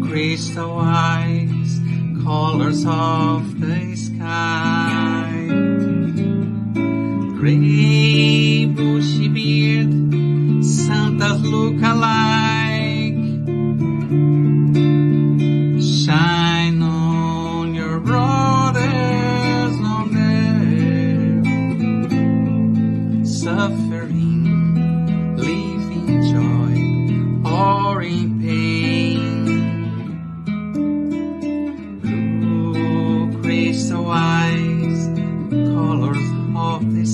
Crystal eyes, colors of the sky, gray bushy beard, Santa's look alike, shine on your brothers on there, suffering, living joy, or in pain. Crystal eyes, colors of the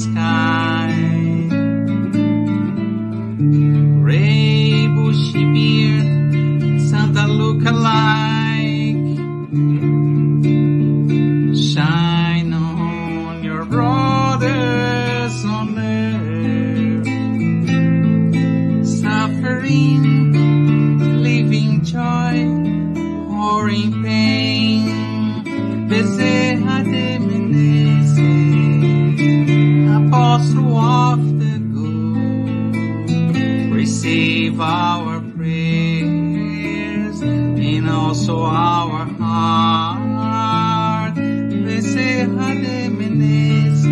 Apostle of the good, receive our prayers and also our heart. Becerra de Menezes,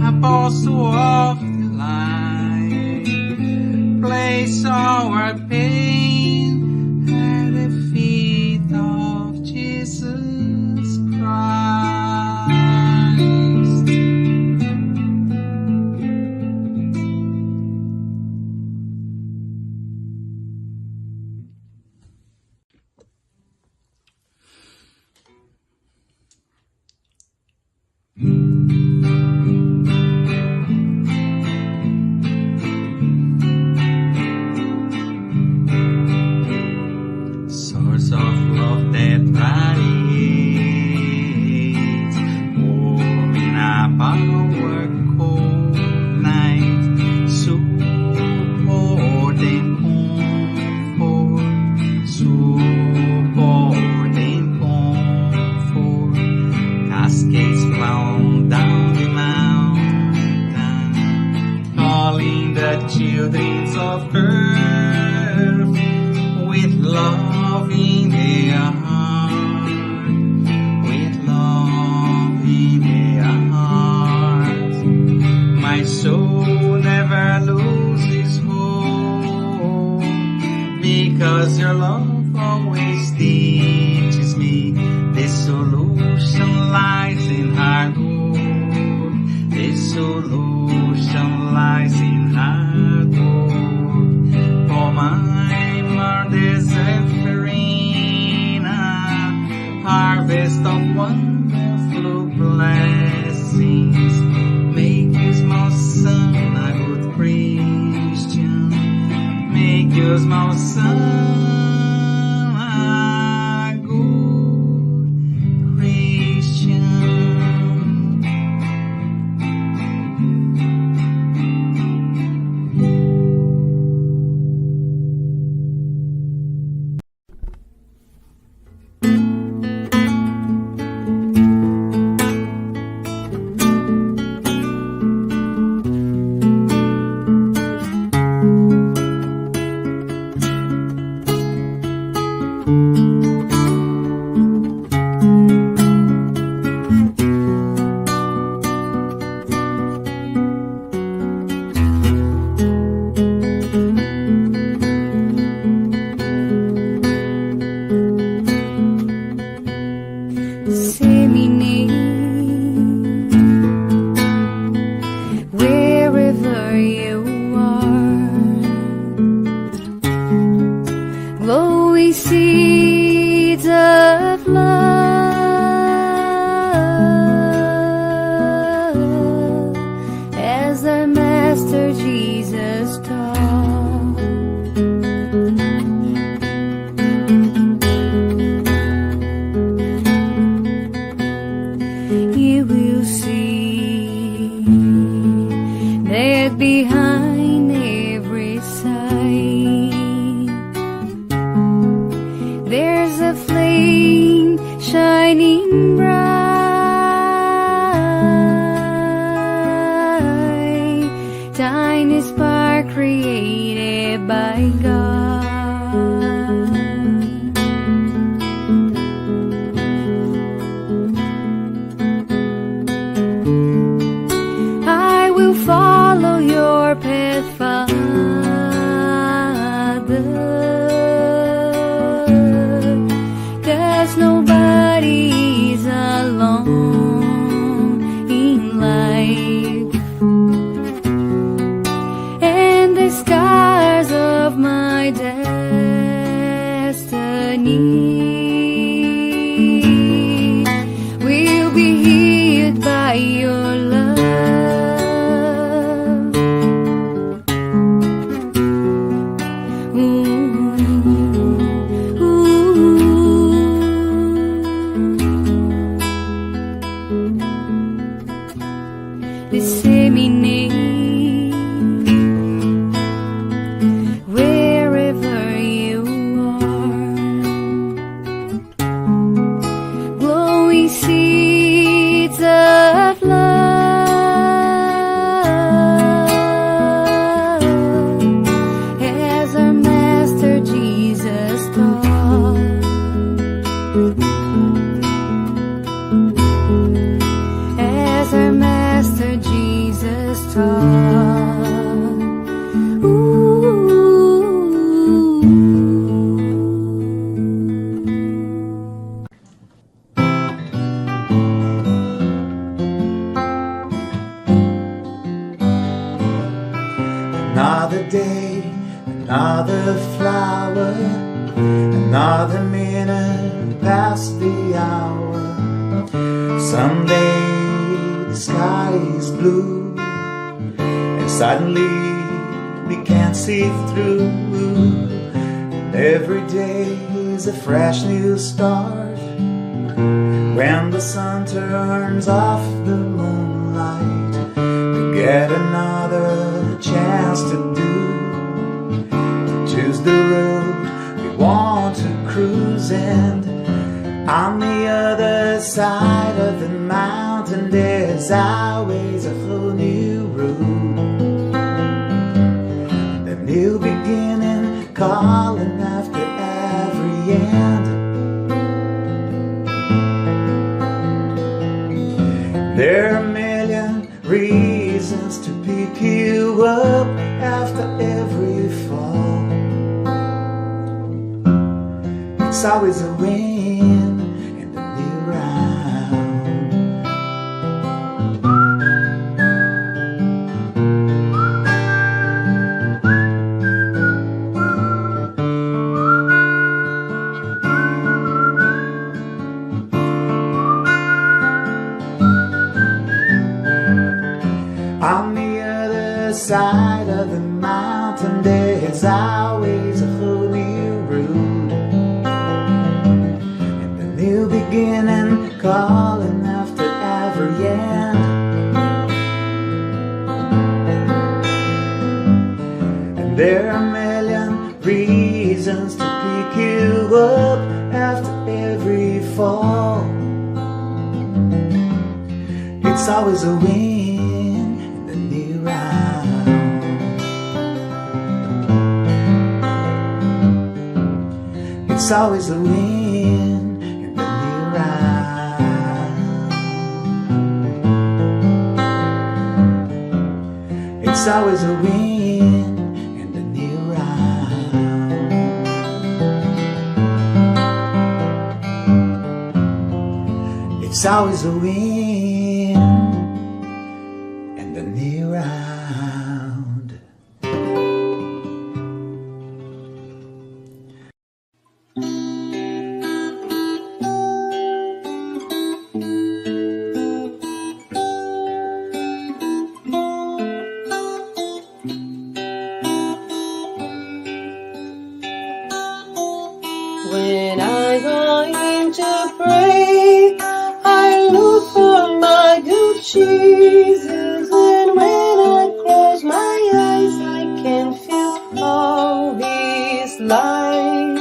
Apostle of the light, place our pain at the feet of Jesus Christ. Source of love that radiates, warming up our cold night, support and comfort, cascades flow down the mountain, calling the children of earth with love in their heart, with love in their heart. My soul never loses hope, because your love always teaches me the solution lies in hard work. The solution lies in hard work. For my mother's harvest of wonderful blessings. Make you, small son, a good Christian. Make you, small son, a good Christian. Seeds of love, as our Master Jesus taught. You will see that behind every sight there's a flame shining bright, tiny spark created by God. I will follow your path, Father. Nobody's alone in life, and the scars of my destiny will be healed by your love. Disseminate wherever you are, glowing seeds day, another flower, another minute past the hour. Someday the sky is blue, and suddenly we can't see through. And every day is a fresh new start. When the sun turns off the moonlight, we get another chance to choose the road we want to cruise. And on the other side of the mountain, there's always a whole new road, a new beginning calling after every end. There are a million reasons to pick you up after every fall. It's always a win in the new round. On the other side of the mountain, there's always a whole new road, and a new beginning calling after every end. And there are a million reasons to pick you up after every fall. It's always a win. It's always a win in the new round. It's always a win in the new round. It's always a win in the new round. When I go in to pray, I look for my good Jesus. And when I close my eyes, I can feel all His light.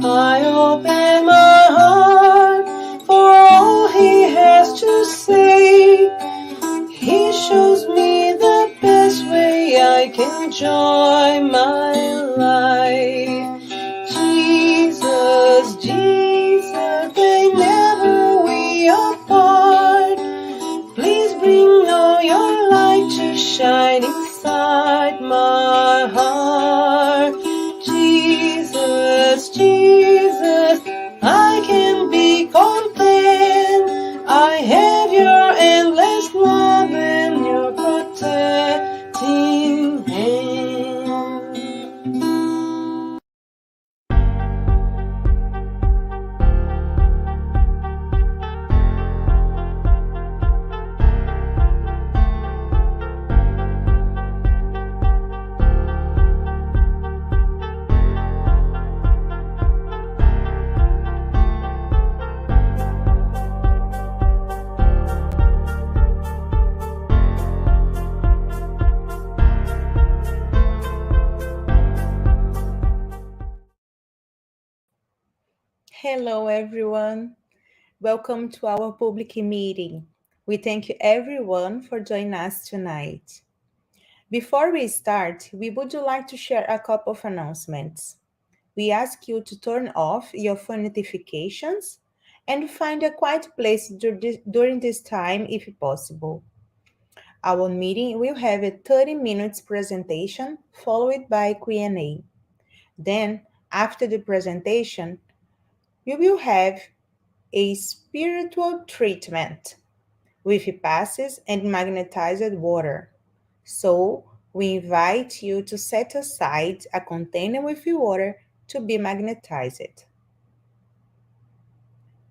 I open my heart for all He has to say. He shows me the best way I can enjoy my life. Jesus, Jesus, they never we apart. Please bring all your light to shine inside my heart. Jesus, Jesus, I can be content. I have your endless love and your protecting hand. Hello, everyone. Welcome to our public meeting. We thank you everyone for joining us tonight. Before we start, we would like to share a couple of announcements. We ask you to turn off your phone notifications and find a quiet place during this time if possible. Our meeting will have a 30 minutes presentation followed by Q&A. Then, after the presentation, we will have a spiritual treatment with passes and magnetized water. So, We invite you to set aside a container with water to be magnetized.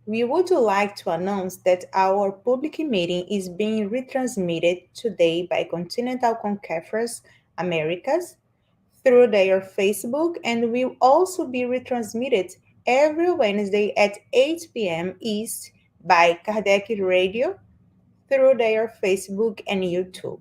We would like to announce that our public meeting is being retransmitted today by Continental Conference Americas through their Facebook and will also be retransmitted every Wednesday at 8 p.m. East by Kardec Radio through their Facebook and YouTube.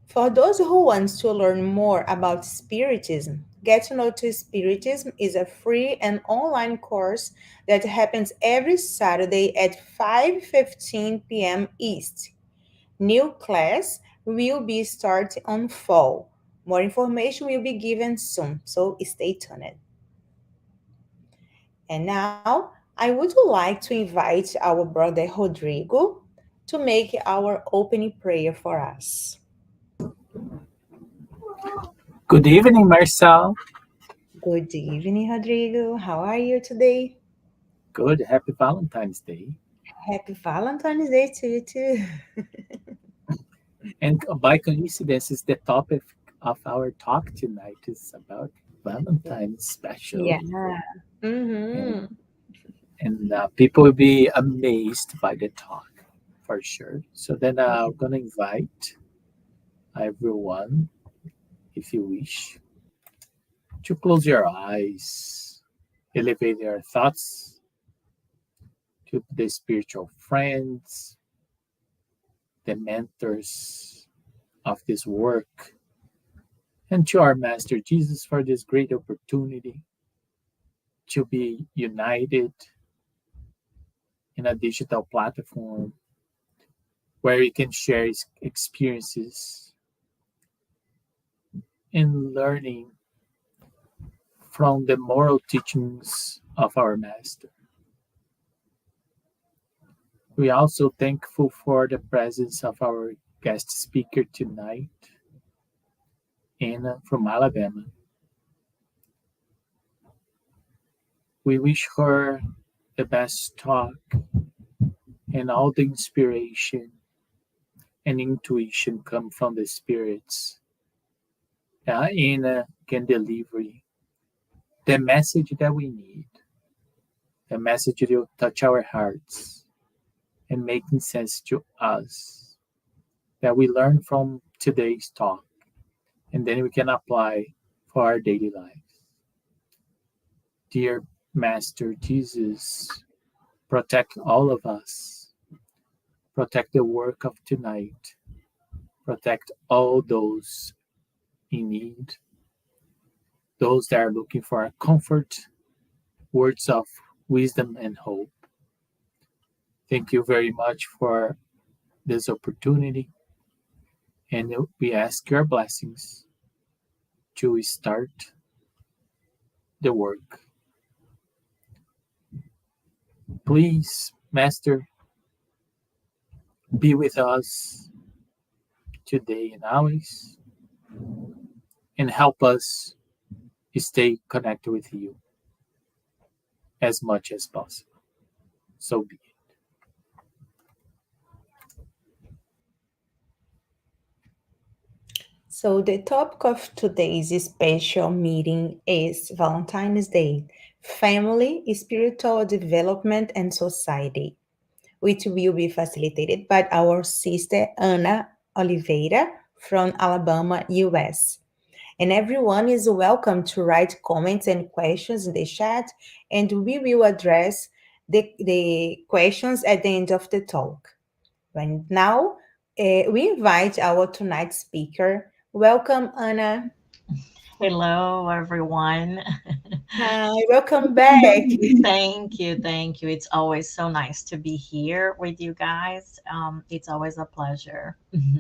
For those who want to learn more about Spiritism, Get to Know to Spiritism is a free and online course that happens every Saturday at 5:15 p.m. East. New class will be starting on fall. More information will be given soon, so stay tuned. And now I would like to invite our brother Rodrigo to make our opening prayer for us. Good evening, Marcel. Good evening, Rodrigo. How are you today? Good. Happy Valentine's Day. Happy Valentine's Day to you too. And by coincidence, is the topic of our talk tonight is about Valentine's Yeah. special, and Mm-hmm. people will be amazed by the talk for sure. So then I'm gonna invite everyone, if you wish, to close your eyes, elevate your thoughts to the spiritual friends, the mentors of this work, and to our Master Jesus for this great opportunity to be united in a digital platform where we can share experiences and learning from the moral teachings of our Master. We are also thankful for the presence of our guest speaker tonight, Anna from Alabama. We wish her the best talk and all the inspiration and intuition come from the spirits. Anna can deliver the message that we need, the message that will touch our hearts and making sense to us that we learn from today's talk, and then we can apply for our daily lives. Dear Master Jesus, protect all of us, protect the work of tonight, protect all those in need, those that are looking for a comfort, words of wisdom and hope. Thank you very much for this opportunity, and we ask your blessings to start the work. Please, Master, be with us today and always, and help us stay connected with you as much as possible. So be it. So, the topic of today's special meeting is Valentine's Day Family, Spiritual Development, and Society, which will be facilitated by our sister Ana Oliveira from Alabama, US. And everyone is welcome to write comments and questions in the chat, and we will address the questions at the end of the talk. Right now, we invite our tonight's speaker. Welcome, Anna. Hello, everyone. Hi, welcome back. Thank you. Thank you. It's always so nice to be here with you guys. It's always a pleasure.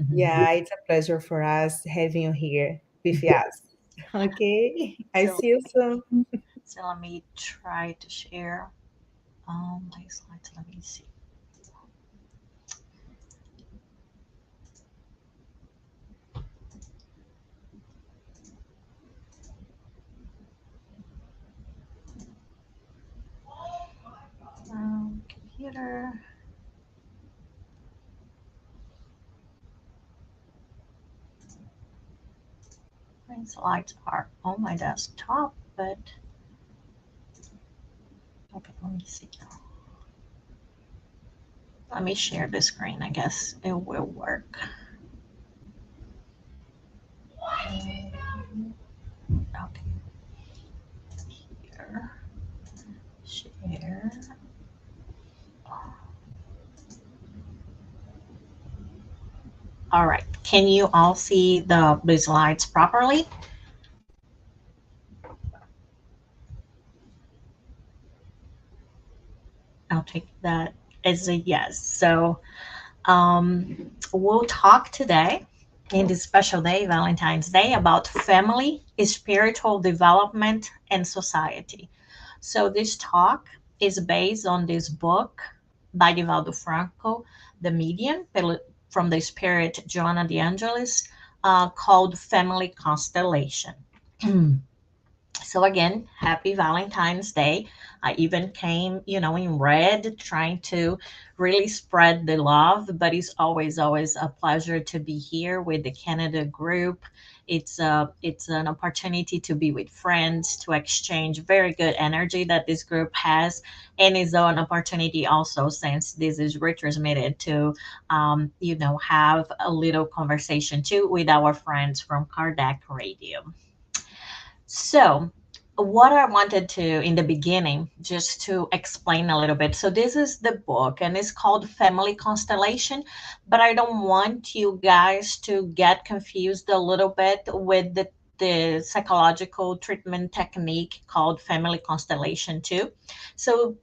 Yeah, it's a pleasure for us having you here with us. Okay, I so, see you soon. so let me try to share my slides. Let me see. Computer. My slides are on my desktop, but okay, let me see. Let me share the screen. I guess it will work. Okay, here, share. All right, can you all see the slides properly? I'll take that as a yes. So we'll talk today in this special day, Valentine's Day, about family, spiritual development, and society. So this talk is based on this book by Divaldo Franco, The Medium, from the spirit Joanna de Angelis, called Family Constellation. So again, happy Valentine's Day. I even came, in red, trying to really spread the love, but it's always a pleasure to be here with the Canada group. It's an opportunity to be with friends, to exchange very good energy that this group has, and it's an opportunity also, since this is retransmitted, to have a little conversation too with our friends from Kardec Radio. So, what I wanted to, in the beginning, just to explain a little bit. So, this is the book and it's called Family Constellation, but I don't want you guys to get confused a little bit with the psychological treatment technique called Family Constellation, too. So,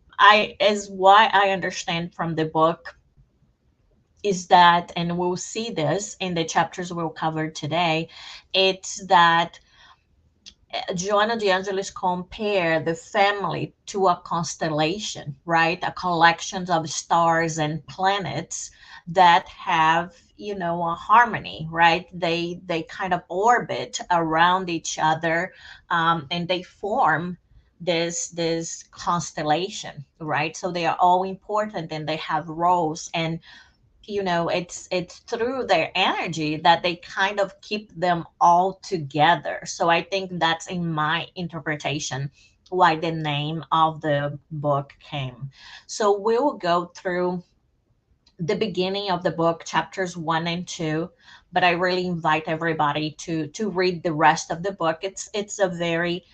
as what I understand from the book, is that, and we'll see this in the chapters we'll cover today, it's that Joanna de Angelis compared the family to a constellation, right? A collection of stars and planets that have, a harmony, right? They kind of orbit around each other, and they form this constellation, right? So they are all important and they have roles, and it's through their energy that they kind of keep them all together. So I think that's, in my interpretation, why the name of the book came. So we'll go through the beginning of the book, chapters 1 and 2, but I really invite everybody to read the rest of the book. It's a very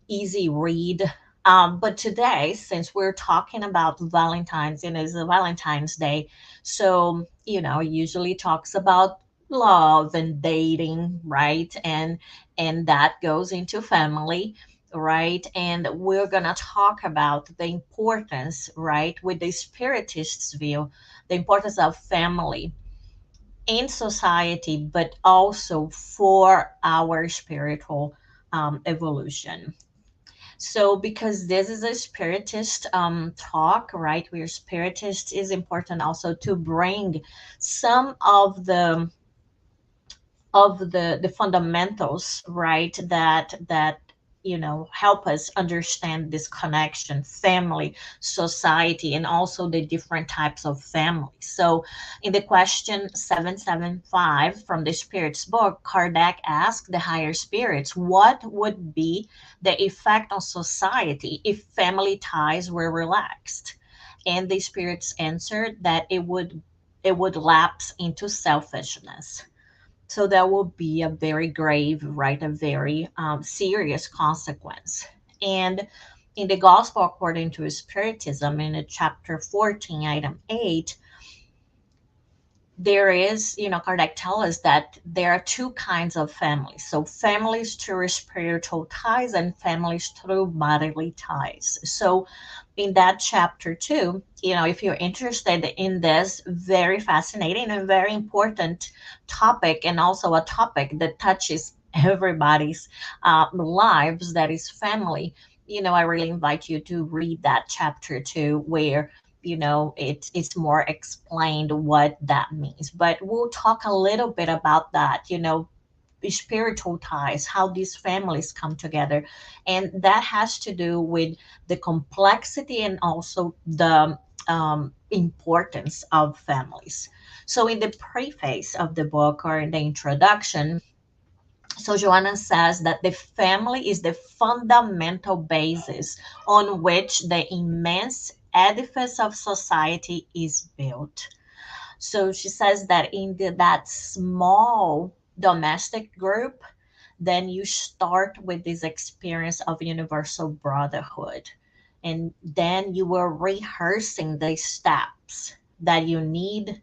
easy read. But today, since we're talking about Valentine's and it's a Valentine's Day, so usually talks about love and dating, right? And that goes into family, right? And we're gonna talk about the importance, right, with the Spiritist's view, the importance of family in society, but also for our spiritual evolution. So, because this is a spiritist talk, right? We're spiritist, is important also to bring some of the fundamentals, right? That help us understand this connection, family, society, and also the different types of families. So, in the question 775 from the Spirit's book, Kardec asked the higher spirits what would be the effect on society if family ties were relaxed, and the spirits answered that it would lapse into selfishness. So that will be a very grave, right? A very serious consequence. And in the Gospel according to Spiritism, in chapter 14, item 8, there is, Kardec tells us that there are two kinds of families. So families through spiritual ties and families through bodily ties. So in that chapter too, if you're interested in this very fascinating and very important topic, and also a topic that touches everybody's lives, that is family, I really invite you to read that chapter too, where it's more explained what that means. But we'll talk a little bit about that, spiritual ties, how these families come together. And that has to do with the complexity and also the importance of families. So, in the preface of the book, or in the introduction, So Joanna says that the family is the fundamental basis on which the immense edifice of society is built. So she says that in that small domestic group, then you start with this experience of universal brotherhood. And then you were rehearsing the steps that you need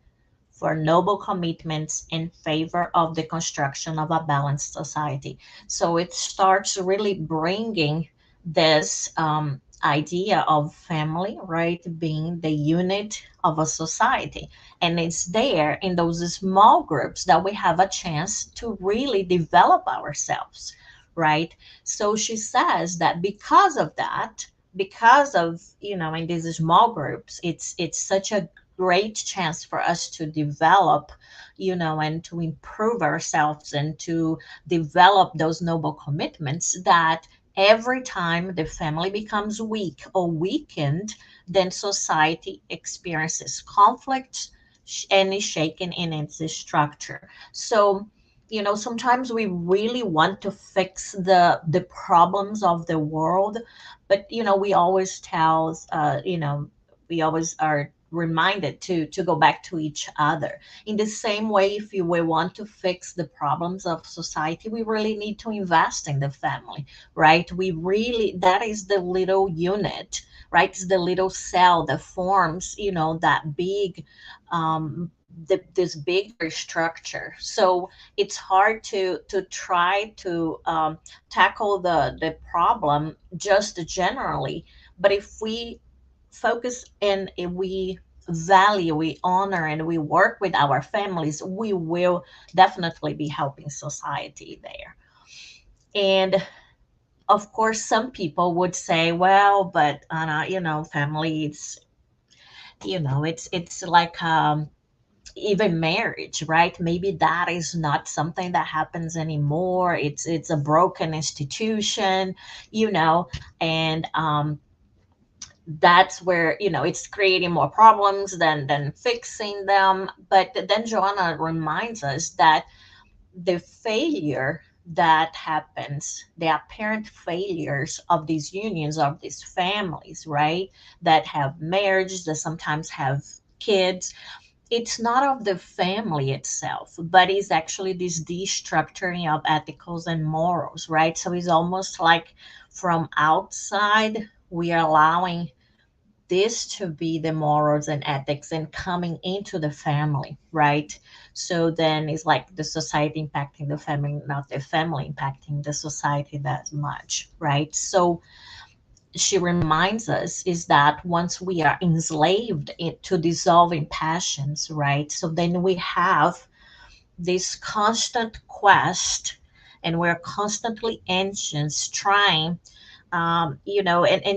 for noble commitments in favor of the construction of a balanced society. So it starts really bringing this idea of family, right, being the unit of a society. And it's there in those small groups that we have a chance to really develop ourselves, right? So she says that because of that, because of, in these small groups, it's such a great chance for us to develop, and to improve ourselves and to develop those noble commitments, that every time the family becomes weak or weakened, then society experiences conflict and is shaken in its structure. So, sometimes we really want to fix the problems of the world, but we always tell, we always are reminded to go back to each other. In the same way, if we want to fix the problems of society, we really need to invest in the family, right? We really, that is the little unit, right? It's the little cell that forms, that big, this bigger structure. So it's hard to try to tackle the problem just generally, but if we focus and if we value, we honor, and we work with our families, we will definitely be helping society there. And of course, some people would say, well, but Anna, family, it's like even marriage, right? Maybe that is not something that happens anymore. It's a broken institution, you know, and that's where it's creating more problems than fixing them. But then Joanna reminds us that the failure that happens, the apparent failures of these unions, of these families, right, that have marriages, that sometimes have kids, it's not of the family itself, but it's actually this destructuring of ethicals and morals, right? So it's almost like from outside we are allowing this to be the morals and ethics and coming into the family, right? So then it's like the society impacting the family, not the family impacting the society that much, right? So she reminds us is that once we are enslaved to dissolving passions, right? So then we have this constant quest, and we're constantly anxious trying, and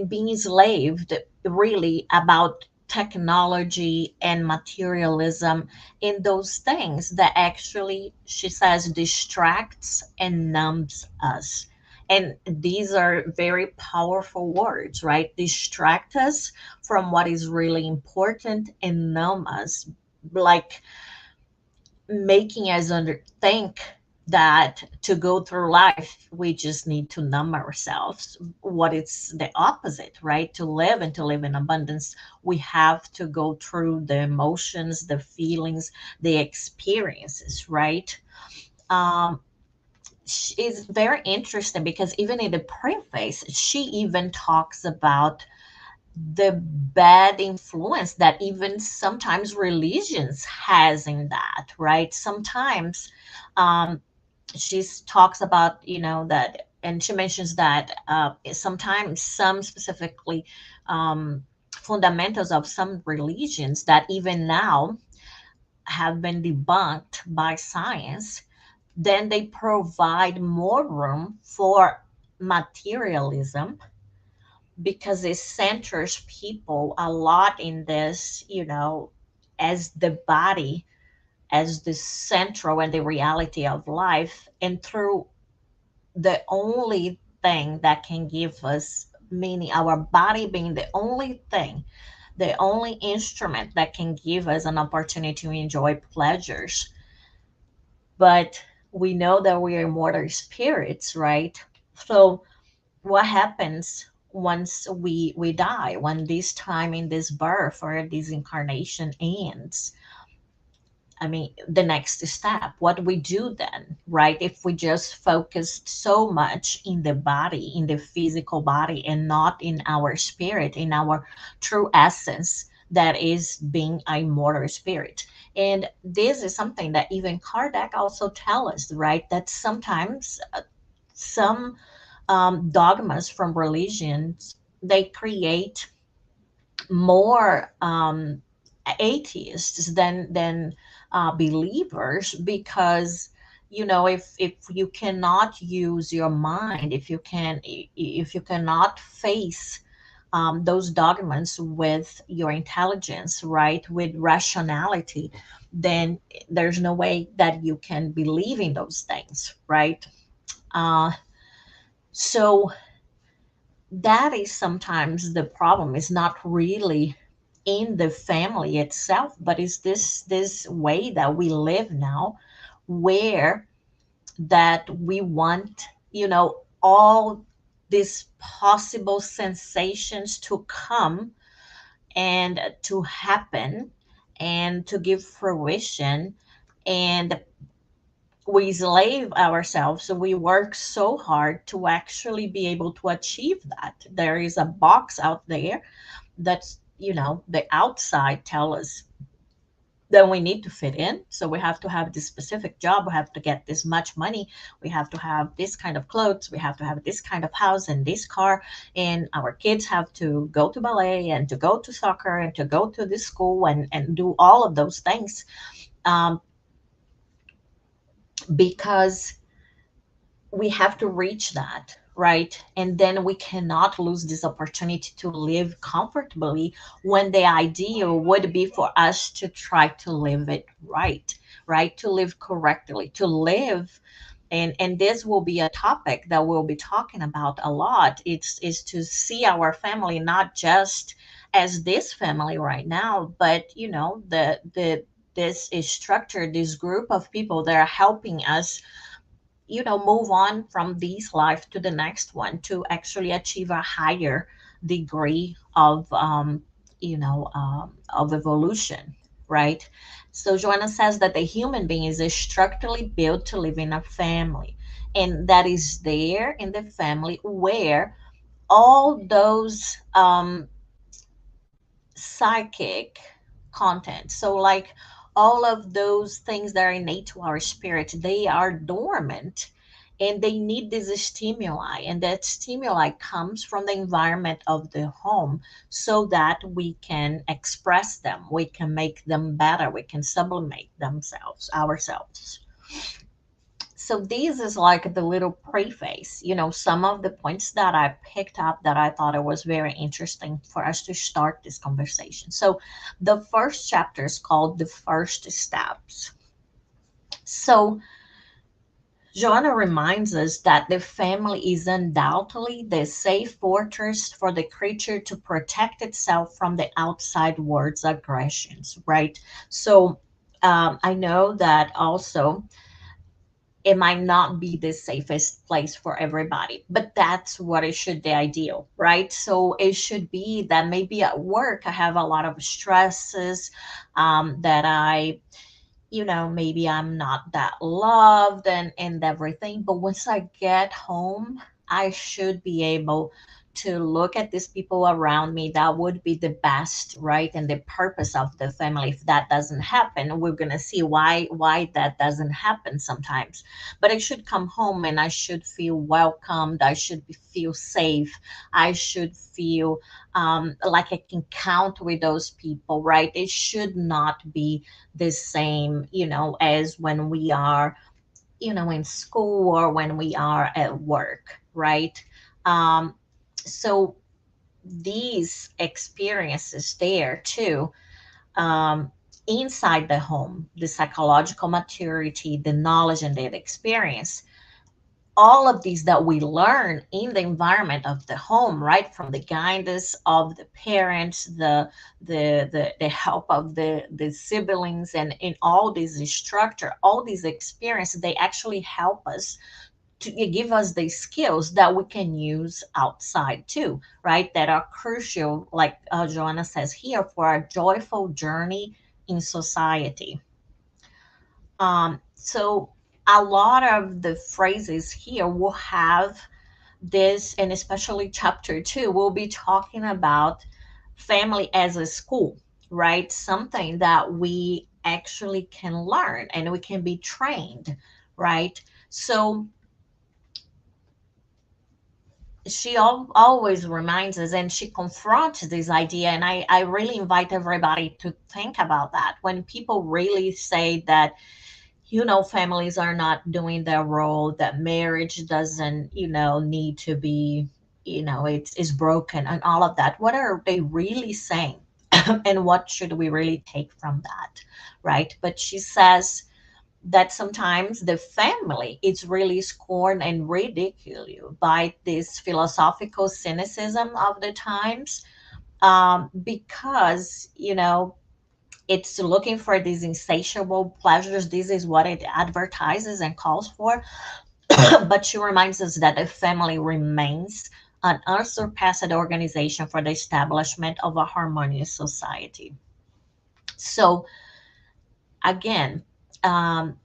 being enslaved really about technology and materialism, in those things that actually, she says, distracts and numbs us. And these are very powerful words, right? Distract us from what is really important and numb us, like making us think that to go through life we just need to numb ourselves. What it's the opposite, right? To live and to live in abundance, we have to go through the emotions, the feelings, the experiences, right? um it's very interesting because even in the preface she even talks about the bad influence that even sometimes religions has in that, right? Sometimes um she talks about, that, and she mentions that sometimes some specifically fundamentals of some religions that even now have been debunked by science, then they provide more room for materialism, because it centers people a lot in this, as the body, as the central and the reality of life, and through the only thing that can give us meaning, our body being the only thing, the only instrument that can give us an opportunity to enjoy pleasures. But we know that we are immortal spirits, right? So what happens once we die, when this time in this birth or this incarnation ends? I mean, the next step, what do we do then, right? If we just focused so much in the body, in the physical body, and not in our spirit, in our true essence, that is being a immortal spirit. And this is something that even Kardec also tell us, right? That sometimes some dogmas from religions, they create more atheists than believers, because if you cannot use your mind, if you cannot face those dogmas with your intelligence, right, with rationality, then there's no way that you can believe in those things, right? uh, so that is sometimes the problem. Is not really in the family itself, but is this way that we live now, where that we want, all these possible sensations to come and to happen and to give fruition, and we slave ourselves, so we work so hard to actually be able to achieve that. There is a box out there that's, the outside tell us that we need to fit in. So we have to have this specific job, we have to get this much money, we have to have this kind of clothes, we have to have this kind of house and this car, and our kids have to go to ballet and to go to soccer and to go to this school and do all of those things, um, because we have to reach that, right? And then we cannot lose this opportunity to live comfortably, when the ideal would be for us to try to live it right, right, to live correctly, to live. And this will be a topic that we'll be talking about a lot. It's is to see our family not just as this family right now, but the this is structured, this group of people that are helping us, move on from this life to the next one, to actually achieve a higher degree of of evolution, right? So Joanna says that the human being is structurally built to live in a family, and that is there in the family where all those psychic content, so like all of those things that are innate to our spirit, they are dormant, and they need this stimuli, and that stimuli comes from the environment of the home, so that we can express them, we can make them better, we can sublimate themselves ourselves. So this is like the little preface, some of the points that I picked up that I thought it was very interesting for us to start this conversation. So the first chapter is called The First Steps. So Joanna reminds us that the family is undoubtedly the safe fortress for the creature to protect itself from the outside world's aggressions, right? So I know that also it might not be the safest place for everybody, but that's what it should, the ideal, right? So it should be that maybe at work I have a lot of stresses, that I, maybe I'm not that loved and everything, but once I get home, I should be able to look at these people around me. That would be the best, right? And the purpose of the family. If that doesn't happen, we're going to see why that doesn't happen sometimes. But I should come home and I should feel welcomed, I should feel safe, I should feel like I can count with those people, right? It should not be the same, as when we are, in school or when we are at work, right? Um, so these experiences there too, um, inside the home, the psychological maturity, the knowledge and the experience, all of these that we learn in the environment of the home, right, from the guidance of the parents, the help of the siblings, and in all this structure, all these experiences, they actually help us to give us the skills that we can use outside too, right? That are crucial, like Joanna says here, for a joyful journey in society. So a lot of the phrases here will have this, and especially chapter two, we'll be talking about family as a school, right? Something that we actually can learn and we can be trained, right? So she always reminds us, and she confronts this idea, and I really invite everybody to think about that. When people really say that, families are not doing their role, that marriage doesn't, need to be, it's broken and all of that, what are they really saying? And what should we really take from that, right? But she says that sometimes the family is really scorned and ridiculed by this philosophical cynicism of the times, because it's looking for these insatiable pleasures. This is what it advertises and calls for. But she reminds us that the family remains an unsurpassed organization for the establishment of a harmonious society. So again, um,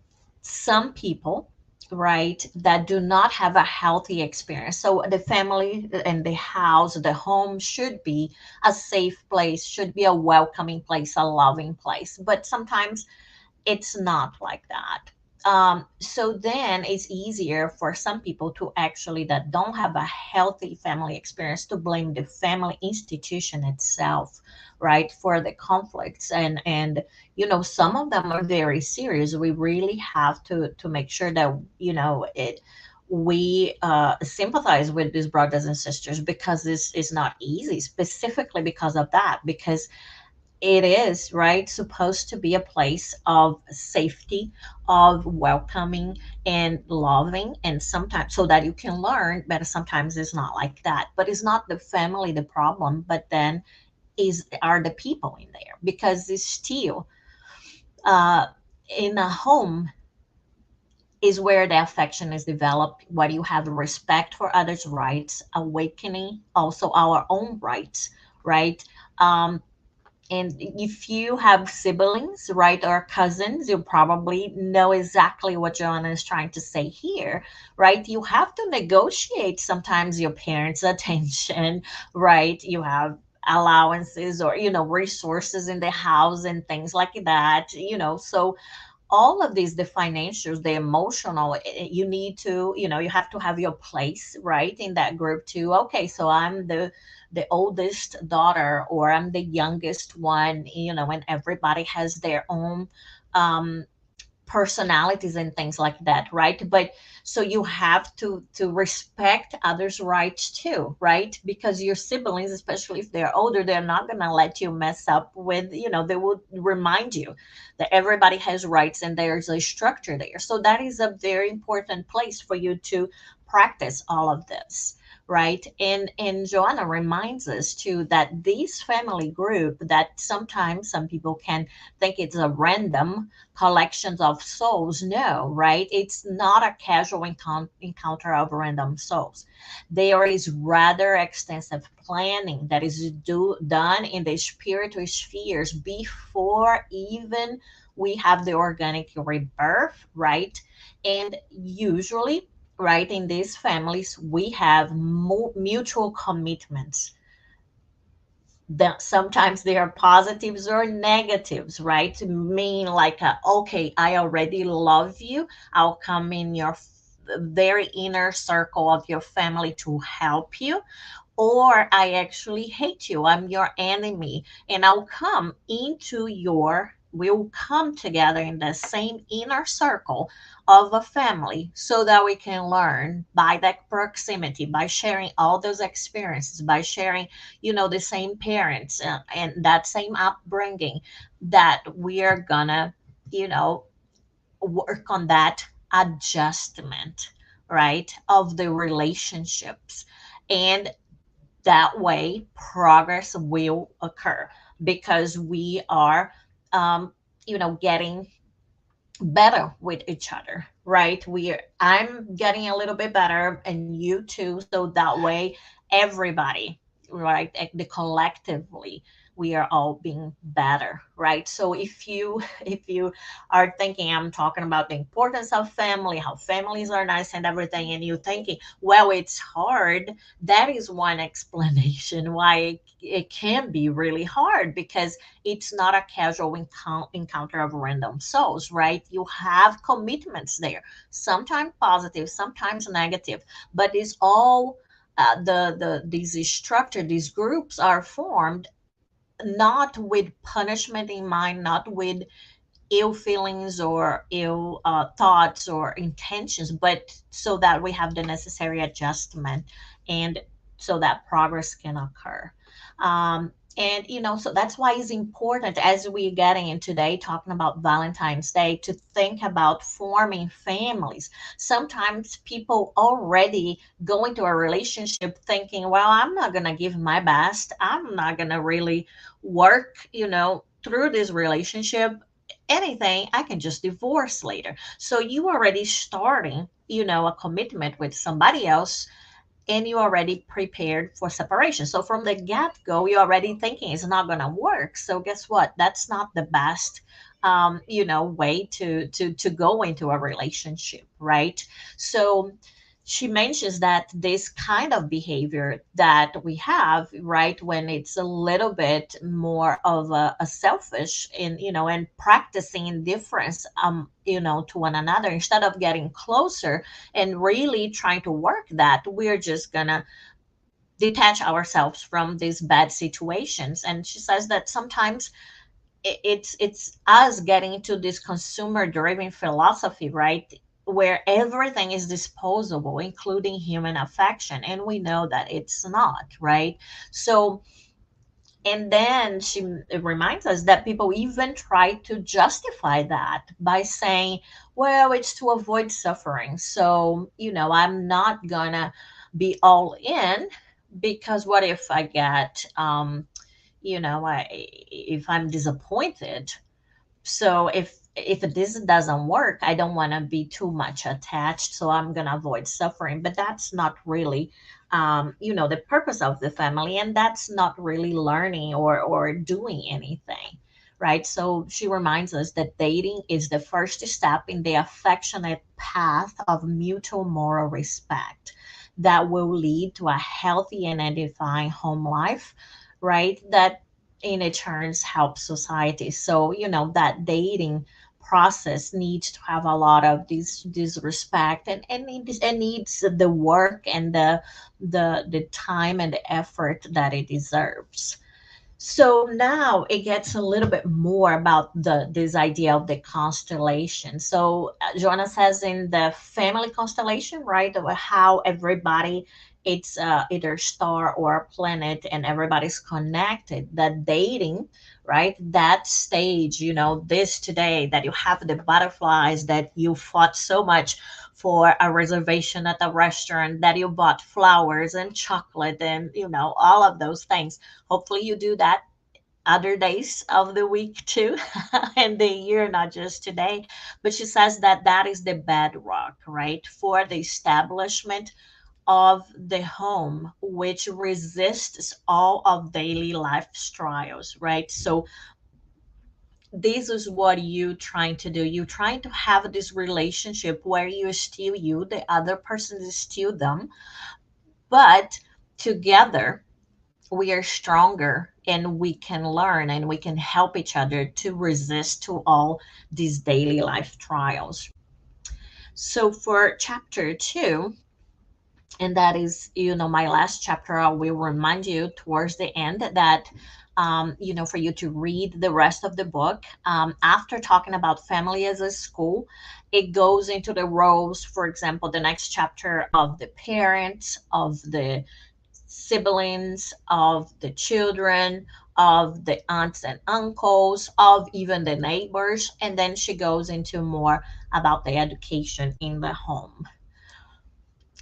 some people, right, that do not have a healthy experience. So the family and the house, the home should be a safe place, should be a welcoming place, a loving place. But sometimes it's not like that. So then it's easier for some people to actually, that don't have a healthy family experience, to blame the family institution itself, right, for the conflicts. And some of them are very serious. We really have to make sure that it we sympathize with these brothers and sisters, because this is not easy, specifically because of that, because it is, right, supposed to be a place of safety, of welcoming and loving, and sometimes so that you can learn. But sometimes it's not like that. But it's not the family the problem, but then is are the people in there, because it's still, uh, in a home is where the affection is developed, where you have respect for others' rights, awakening also our own rights, right? And if you have siblings, right, or cousins, you probably know exactly what Joanna is trying to say here, right? You have to negotiate sometimes your parents' attention, right? You have allowances, or, resources in the house and things like that, so all of these, the financials, the emotional, you need to, you have to have your place, right, in that group too. Okay, so I'm the oldest daughter, or I'm the youngest one, and everybody has their own um personalities and things like that, right? But so you have to respect others' rights too, right? Because your siblings, especially if they're older, they're not going to let you mess up with, they will remind you that everybody has rights and there's a structure there. So that is a very important place for you to practice all of this, right? And Joanna reminds us too that this family group, that sometimes some people can think it's a random collections of souls. No, right? It's not a casual encounter of random souls. There is rather extensive planning that is done in the spiritual spheres before even we have the organic rebirth, right? And usually, right, in these families, we have mutual commitments that sometimes they are positives or negatives, right? To mean like, okay, I already love you. I'll come in your very inner circle of your family to help you, or I actually hate you. I'm your enemy. And we'll come together in the same inner circle of a family, so that we can learn by that proximity, by sharing all those experiences, by sharing, the same parents, and that same upbringing, that we are gonna, work on that adjustment, right, of the relationships. And that way, progress will occur because we are, um, getting better with each other, right? I'm getting a little bit better and you too, so that way everybody, right, the collectively, we are all being better, right? So if you if you are thinking I'm talking about the importance of family, how families are nice and everything, and you're thinking, well, it's hard, that is one explanation why it can be really hard, because it's not a casual encounter of random souls, right? You have commitments there, sometimes positive, sometimes negative, but it's all these structure, these groups are formed not with punishment in mind, not with ill feelings or ill thoughts or intentions, but so that we have the necessary adjustment and so that progress can occur. And so that's why it's important, as we're getting in today talking about Valentine's Day, to think about forming families. Sometimes people already go into a relationship thinking, well, I'm not going to give my best, I'm not going to really work through this relationship, anything, I can just divorce later. So you already starting, a commitment with somebody else, and you already prepared for separation. So from the get-go, you're already thinking it's not going to work. So guess what? That's not the best way to go into a relationship, right? So she mentions that this kind of behavior that we have, right, when it's a little bit more of a selfish in, and practicing indifference, to one another, instead of getting closer and really trying to work that, we're just gonna detach ourselves from these bad situations. And she says that sometimes it's us getting into this consumer driven philosophy, right, where everything is disposable, including human affection, and we know that it's not, right? So, and then she reminds us that people even try to justify that by saying, well, it's to avoid suffering, so I'm not gonna be all in, because what if I get if I'm disappointed, so if this doesn't work, I don't want to be too much attached, so I'm going to avoid suffering. But that's not really the purpose of the family, and that's not really learning or doing anything, right? So she reminds us that dating is the first step in the affectionate path of mutual moral respect that will lead to a healthy and edifying home life, right? That in a turns help society. So that dating process needs to have a lot of this respect, and needs the work and the time and the effort that it deserves. So now it gets a little bit more about the this idea of the constellation. So Joanna says in the family constellation, right, of how everybody, it's either star or a planet, and everybody's connected. That dating, right, that stage, this today, that you have the butterflies, that you fought so much for a reservation at the restaurant, that you bought flowers and chocolate and all of those things. Hopefully you do that other days of the week too, and the year, not just today. But she says that that is the bedrock, right, for the establishment of the home, which resists all of daily life's trials, right? So this is what you trying to do. You're trying to have this relationship where you're still you, the other person is still them, but together we are stronger, and we can learn and we can help each other to resist to all these daily life trials. So for chapter 2, and that is my last chapter, I will remind you towards the end that for you to read the rest of the book. After talking about family as a school, it goes into the roles, for example, the next chapter, of the parents, of the siblings, of the children, of the aunts and uncles, of even the neighbors. And then she goes into more about the education in the home.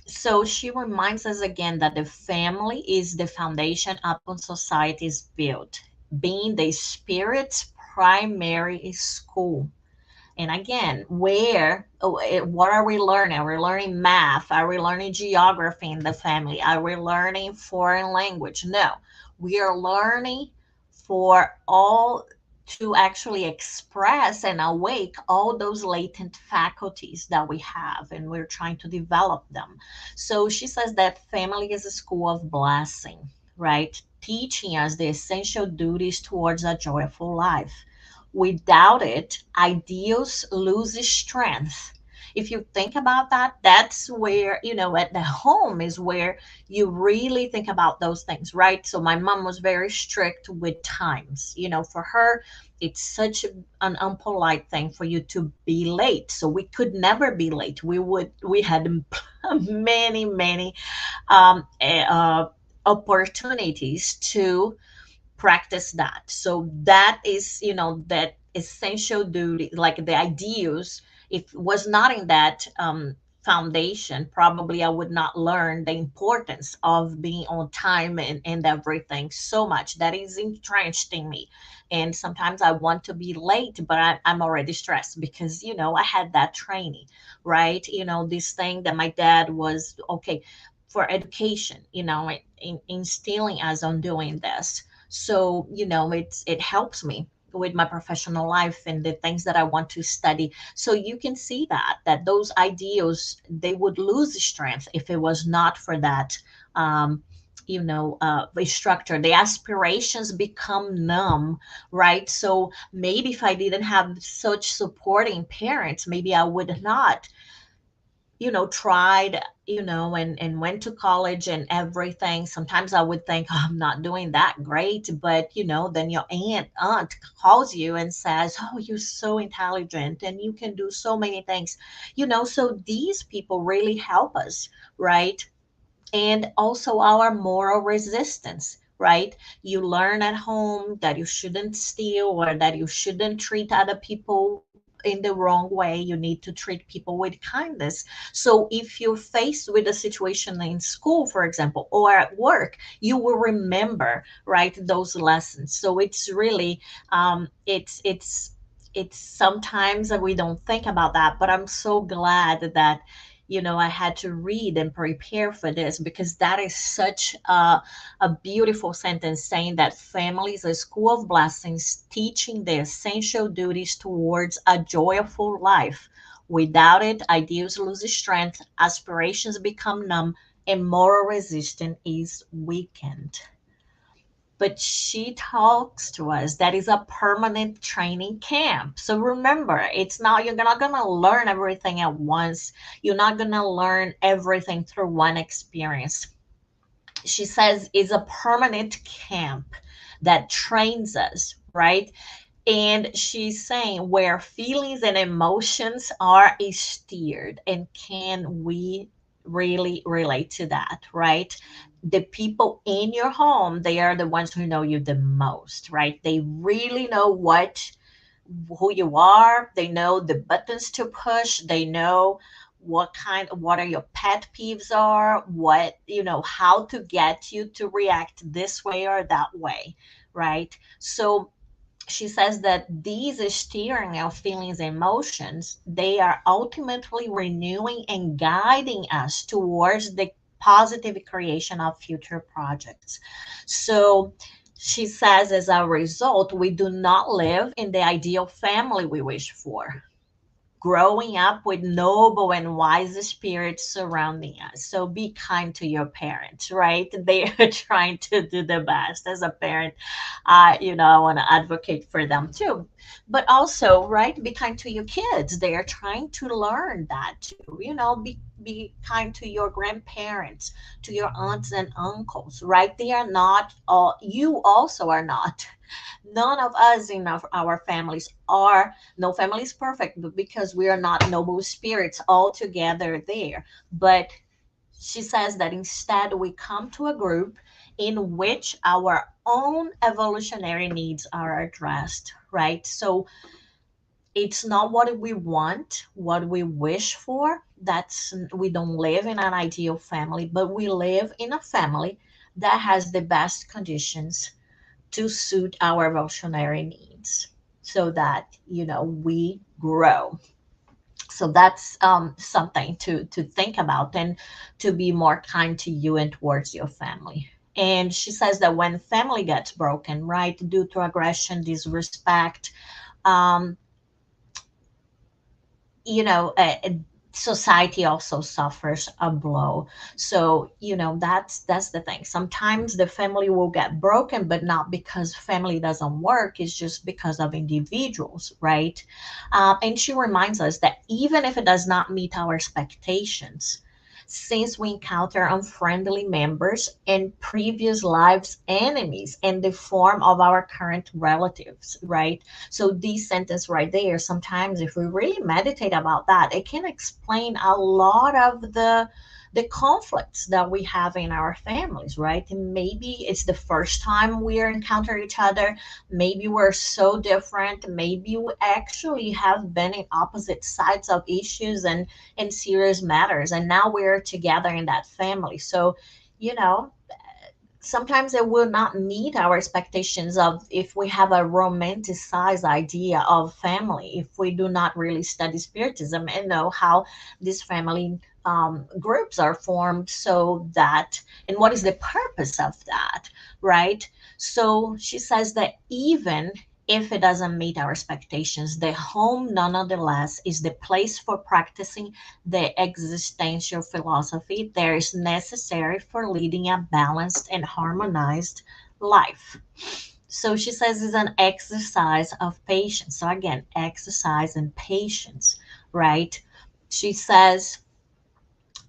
So she reminds us again that the family is the foundation upon society is built, being the spirit's primary school. And again, what are we learning? Are we learning math? Are we learning geography in the family? Are we learning foreign language? No, we are learning for all to actually express and awake all those latent faculties that we have, and we're trying to develop them. So she says that family is a school of blessing, right? Teaching us the essential duties towards a joyful life. Without it, ideals lose strength. If you think about that, that's where, at the home is where you really think about those things, right? So my mom was very strict with times. For her, it's such an unpolite thing for you to be late. So we could never be late. We had many, many opportunities to practice that. So that is, that essential duty, like the ideals. If it was not in that foundation, probably I would not learn the importance of being on time and everything so much. That is entrenched in me. And sometimes I want to be late, but I'm already stressed because, I had that training, right? This thing that my dad was okay for education, instilling us on doing this. So it helps me with my professional life and the things that I want to study. So you can see that those ideals, they would lose strength if it was not for that structure. The aspirations become numb, right? So maybe if I didn't have such supporting parents, maybe I would not, tried, and went to college and everything. Sometimes I would think, oh, I'm not doing that great, but then your aunt calls you and says, oh, you're so intelligent and you can do so many things. So these people really help us, right? And also our moral resistance, right? You learn at home that you shouldn't steal or that you shouldn't treat other people in the wrong way. You need to treat people with kindness. So if you're faced with a situation in school, for example, or at work, you will remember, right, those lessons. So it's really, it's sometimes we don't think about that, but I'm so glad that I had to read and prepare for this because that is such a beautiful sentence saying that family is a school of blessings, teaching the essential duties towards a joyful life. Without it, ideals lose strength, aspirations become numb, and moral resistance is weakened. But she talks to us that is a permanent training camp. So remember, you're not going to learn everything at once. You're not going to learn everything through one experience. She says is a permanent camp that trains us, right? And she's saying where feelings and emotions are steered. And can we really relate to that, right? The people in your home, they are the ones who know you the most, right? They really know who you are. They know the buttons to push. They know what are your pet peeves are, how to get you to react this way or that way, right? So she says that these steering our feelings and emotions, they are ultimately renewing and guiding us towards the positive creation of future projects. So she says as a result, we do not live in the ideal family we wish for, growing up with noble and wise spirits surrounding us. So be kind to your parents, right? They are trying to do the best. As a parent, I want to advocate for them too. But also, right, be kind to your kids. They are trying to learn that too. Be kind to your grandparents, to your aunts and uncles, right? They are not all, you also are not. None of us in our families are, no family is perfect, but because we are not noble spirits all together there. But she says that instead we come to a group in which our own evolutionary needs are addressed, right? So it's not what we want, what we wish for, that's we don't live in an ideal family, but we live in a family that has the best conditions to suit our evolutionary needs so that we grow. So that's something to think about, and to be more kind to you and towards your family. And she says that when family gets broken, right, due to aggression, disrespect, um, you know uh, society also suffers a blow. So that's the thing. Sometimes the family will get broken, but not because family doesn't work, it's just because of individuals, right? And she reminds us that even if it does not meet our expectations, since we encounter unfriendly members and previous lives enemies in the form of our current relatives, right? So this sentence right there, sometimes if we really meditate about that, it can explain a lot of the conflicts that we have in our families, right? And maybe it's the first time we encounter each other. Maybe we're so different. Maybe we actually have been in opposite sides of issues and serious matters. And now we're together in that family. So, you know, sometimes it will not meet our expectations of if we have a romanticized idea of family, if we do not really study spiritism and know how these family groups are formed, so that, and what is the purpose of that, right? So she says that even if it doesn't meet our expectations, the home nonetheless is the place for practicing the existential philosophy that is necessary for leading a balanced and harmonized life. So she says it's an exercise of patience. So again, exercise and patience, right? She says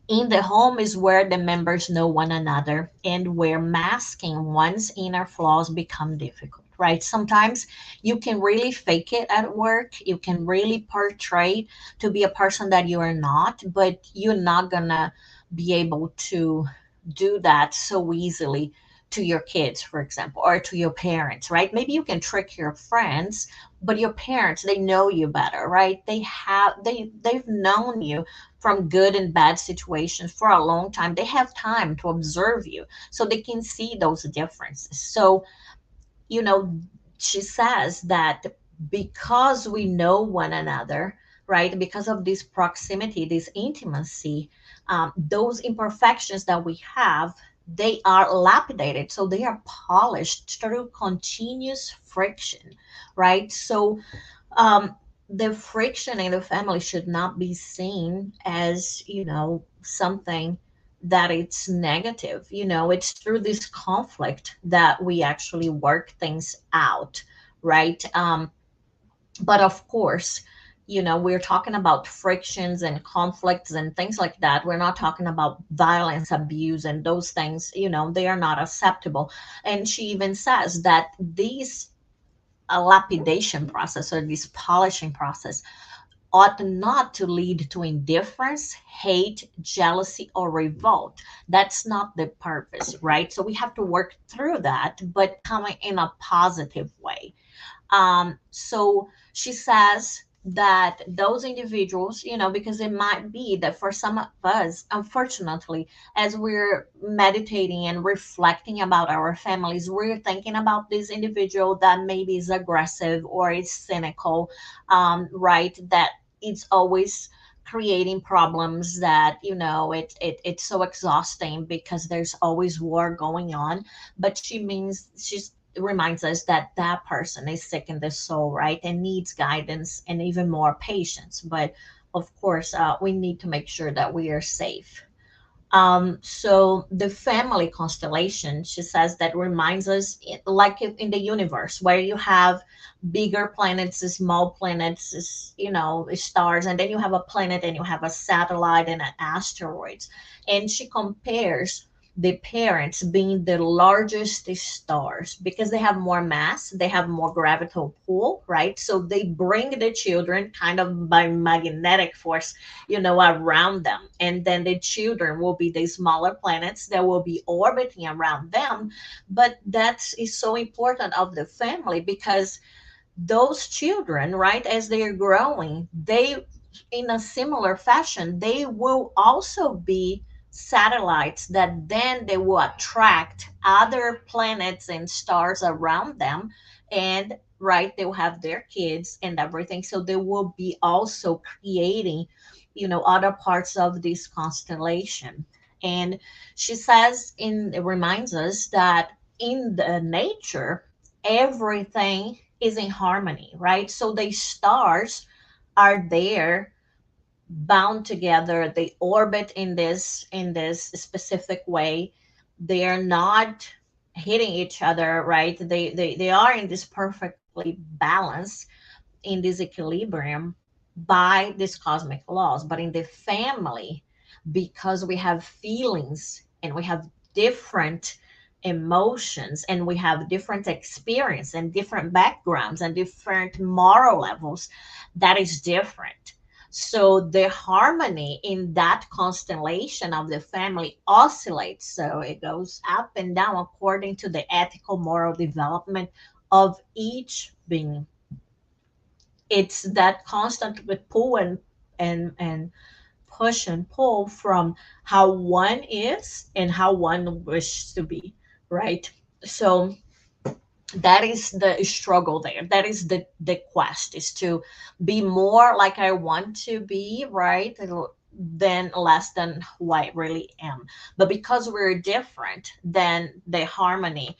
in the home is where the members know one another and where masking one's inner flaws become difficult, right? Sometimes you can really fake it at work. You can really portray to be a person that you are not, but you're not gonna be able to do that so easily to your kids, for example, or to your parents, right? Maybe you can trick your friends, but your parents, they know you better, right? They've known you from good and bad situations for a long time. They have time to observe you, so they can see those differences. So, you know, she says that because we know one another, right, because of this proximity, this intimacy, those imperfections that we have, they are lapidated. So they are polished through continuous friction, right? So um, the friction in the family should not be seen as something that it's negative. It's through this conflict that we actually work things out, right? But of course, we're talking about frictions and conflicts and things like that. We're not talking about violence, abuse, and those things. They are not acceptable. And she even says that these a lapidation process, or this polishing process, ought not to lead to indifference, hate, jealousy, or revolt. That's not the purpose, right? So we have to work through that, but coming in a positive way. So she says that those individuals, because it might be that for some of us, unfortunately, as we're meditating and reflecting about our families, we're thinking about this individual that maybe is aggressive or is cynical, right? That it's always creating problems, that it's so exhausting because there's always war going on. But she's reminds us that that person is sick in the soul, right, and needs guidance and even more patience. But of course, we need to make sure that we are safe. So the family constellation, she says, that reminds us, like in the universe, where you have bigger planets, small planets, stars, and then you have a planet and you have a satellite and an asteroids. And she compares the parents being the largest stars because they have more mass, they have more gravitational pull, right? So they bring the children kind of by magnetic force, around them. And then the children will be the smaller planets that will be orbiting around them. But that is so important of the family because those children, right, as they are growing, they in a similar fashion, they will also be satellites that then they will attract other planets and stars around them. And right, they will have their kids and everything. So they will be also creating, other parts of this constellation. And she says, it reminds us that in the nature, everything is in harmony, right? So the stars are there, bound together, they orbit in this specific way. They're not hitting each other, right? They are in this perfectly balanced, in this equilibrium, by these cosmic laws. But in the family, because we have feelings and we have different emotions and we have different experience and different backgrounds and different moral levels, that is different. So the harmony in that constellation of the family oscillates. So it goes up and down according to the ethical moral development of each being. It's that constant pull and push and pull from how one is and how one wishes to be, right? So that is the struggle there. That is the quest, is to be more like I want to be, right, than less than who I really am. But because we're different, then the harmony,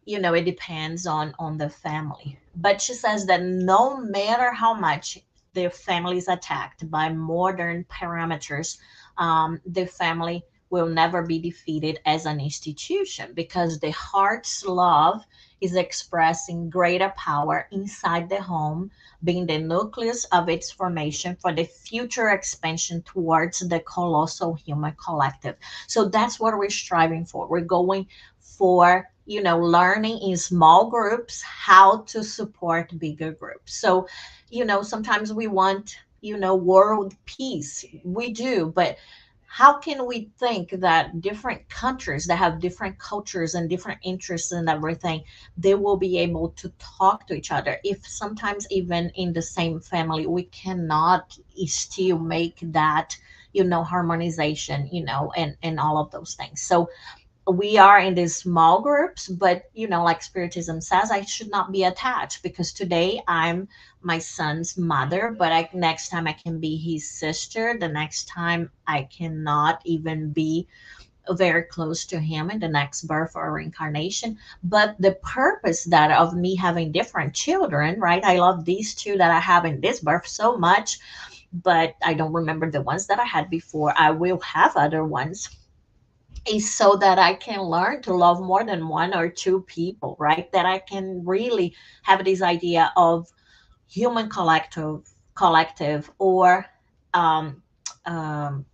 it depends on the family. But she says that no matter how much the family is attacked by modern parameters, the family will never be defeated as an institution, because the heart's love is expressing greater power inside the home, being the nucleus of its formation for the future expansion towards the colossal human collective. So that's what we're striving for. We're going for, learning in small groups how to support bigger groups. So, sometimes we want, world peace. We do, but how can we think that different countries that have different cultures and different interests and everything, they will be able to talk to each other, if sometimes even in the same family we cannot still make that, harmonization, and all of those things. So we are in these small groups, but like Spiritism says, I should not be attached, because today I'm my son's mother, but next time I can be his sister, the next time I cannot even be very close to him in the next birth or reincarnation. But the purpose that of me having different children, right, I love these two that I have in this birth so much, but I don't remember the ones that I had before. I will have other ones, is so that I can learn to love more than one or two people, right? That I can really have this idea of human collective, or um, um,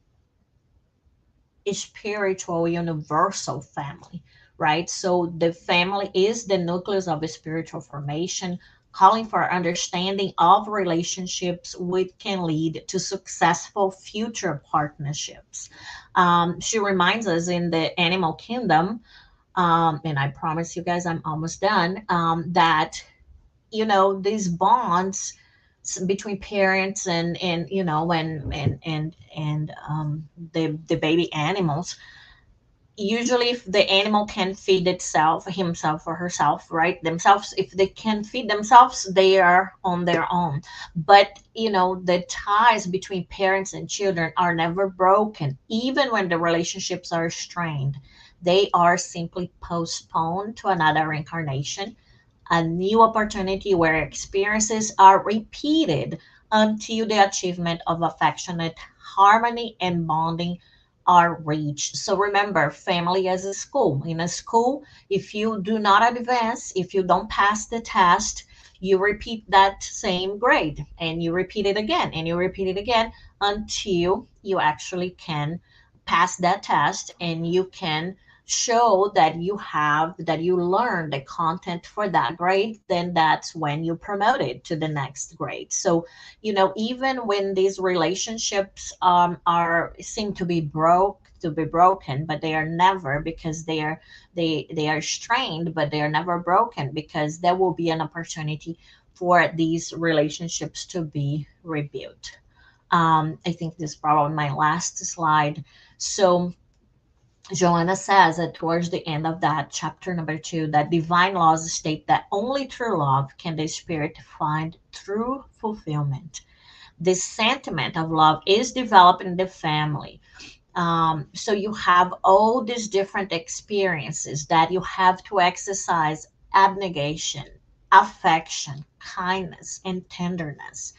a spiritual universal family, right? So the family is the nucleus of a spiritual formation, calling for understanding of relationships which can lead to successful future partnerships. She reminds us in the animal kingdom, and I promise you guys I'm almost done, that these bonds between parents and the baby animals, usually if the animal can feed itself, himself or herself, right, themselves, if they can feed themselves, they are on their own. But the ties between parents and children are never broken, even when the relationships are strained. They are simply postponed to another incarnation, a new opportunity where experiences are repeated until the achievement of affectionate harmony and bonding are reached. So remember, family as a school. In a school, if you do not advance, if you don't pass the test, you repeat that same grade and you repeat it again and you repeat it again until you actually can pass that test and you can show that you learn the content for that grade. Then that's when you promoted to the next grade. So even when these relationships are seem to be broken, but they are never, because they are strained, but they are never broken, because there will be an opportunity for these relationships to be rebuilt. I think this is probably my last slide. So Joanna says that towards the end of that chapter number 2, that divine laws state that only through love can the spirit find true fulfillment. This sentiment of love is developed in the family. So you have all these different experiences that you have to exercise abnegation, affection, kindness, and tenderness.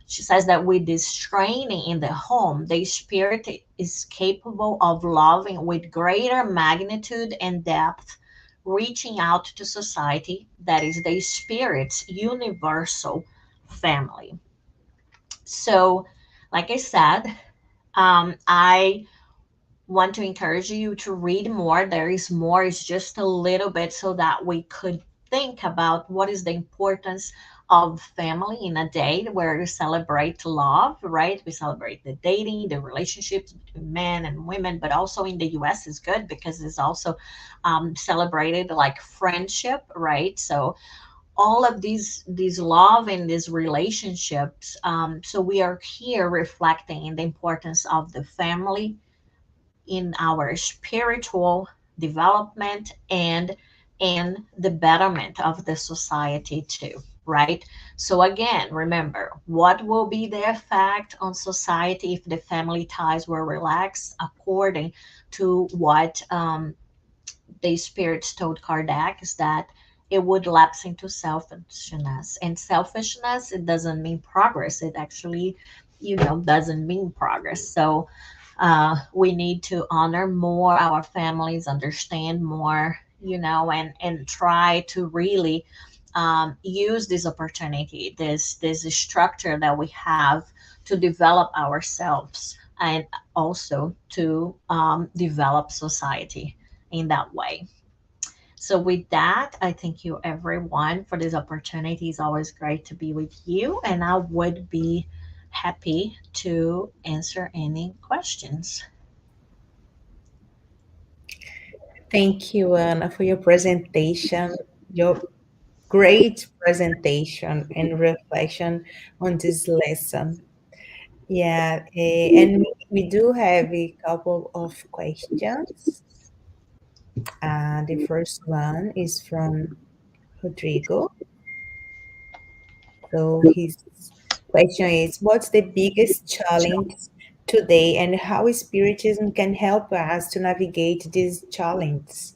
She says that with this training in the home, the spirit is capable of loving with greater magnitude and depth, reaching out to society, that is the spirit's universal family. So, like I said, I want to encourage you to read more. There is more, it's just a little bit so that we could think about what is the importance of family in a day where we celebrate love, right? We celebrate the dating, the relationships between men and women, but also in the US is good because it's also celebrated like friendship, right? So all of these love and these relationships. So we are here reflecting in the importance of the family in our spiritual development and in the betterment of the society too, right? So again, remember, what will be the effect on society if the family ties were relaxed according to what the spirits told Kardec, is that it would lapse into selfishness. And selfishness, it doesn't mean progress. It actually, doesn't mean progress. So we need to honor more our families, understand more, and try to really use this opportunity, this structure that we have to develop ourselves and also to develop society in that way. So with that, I thank you everyone for this opportunity. It's always great to be with you, and I would be happy to answer any questions. Thank you, Anna, for your presentation, your great presentation and reflection on this lesson. Yeah, and we do have a couple of questions. The first one is from Rodrigo. So his question is, what's the biggest challenge today and how Spiritism can help us to navigate these challenges?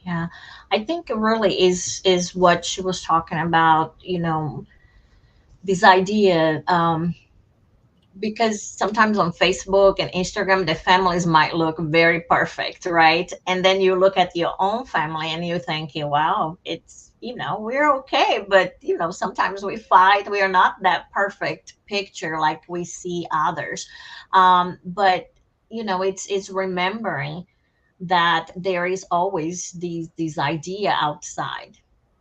Yeah, I think it really is what she was talking about. This idea. Because sometimes on Facebook and Instagram, the families might look very perfect, right? And then you look at your own family and you're thinking, wow, it's, we're okay. But, sometimes we fight. We are not that perfect picture like we see others. But, it's remembering that there is always these idea outside,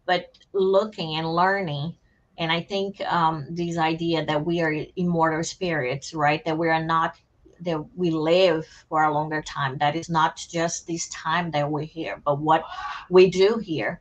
but looking and learning. And I think this idea that we are immortal spirits, right? That we are not, that we live for a longer time, that is not just this time that we're here, but what we do here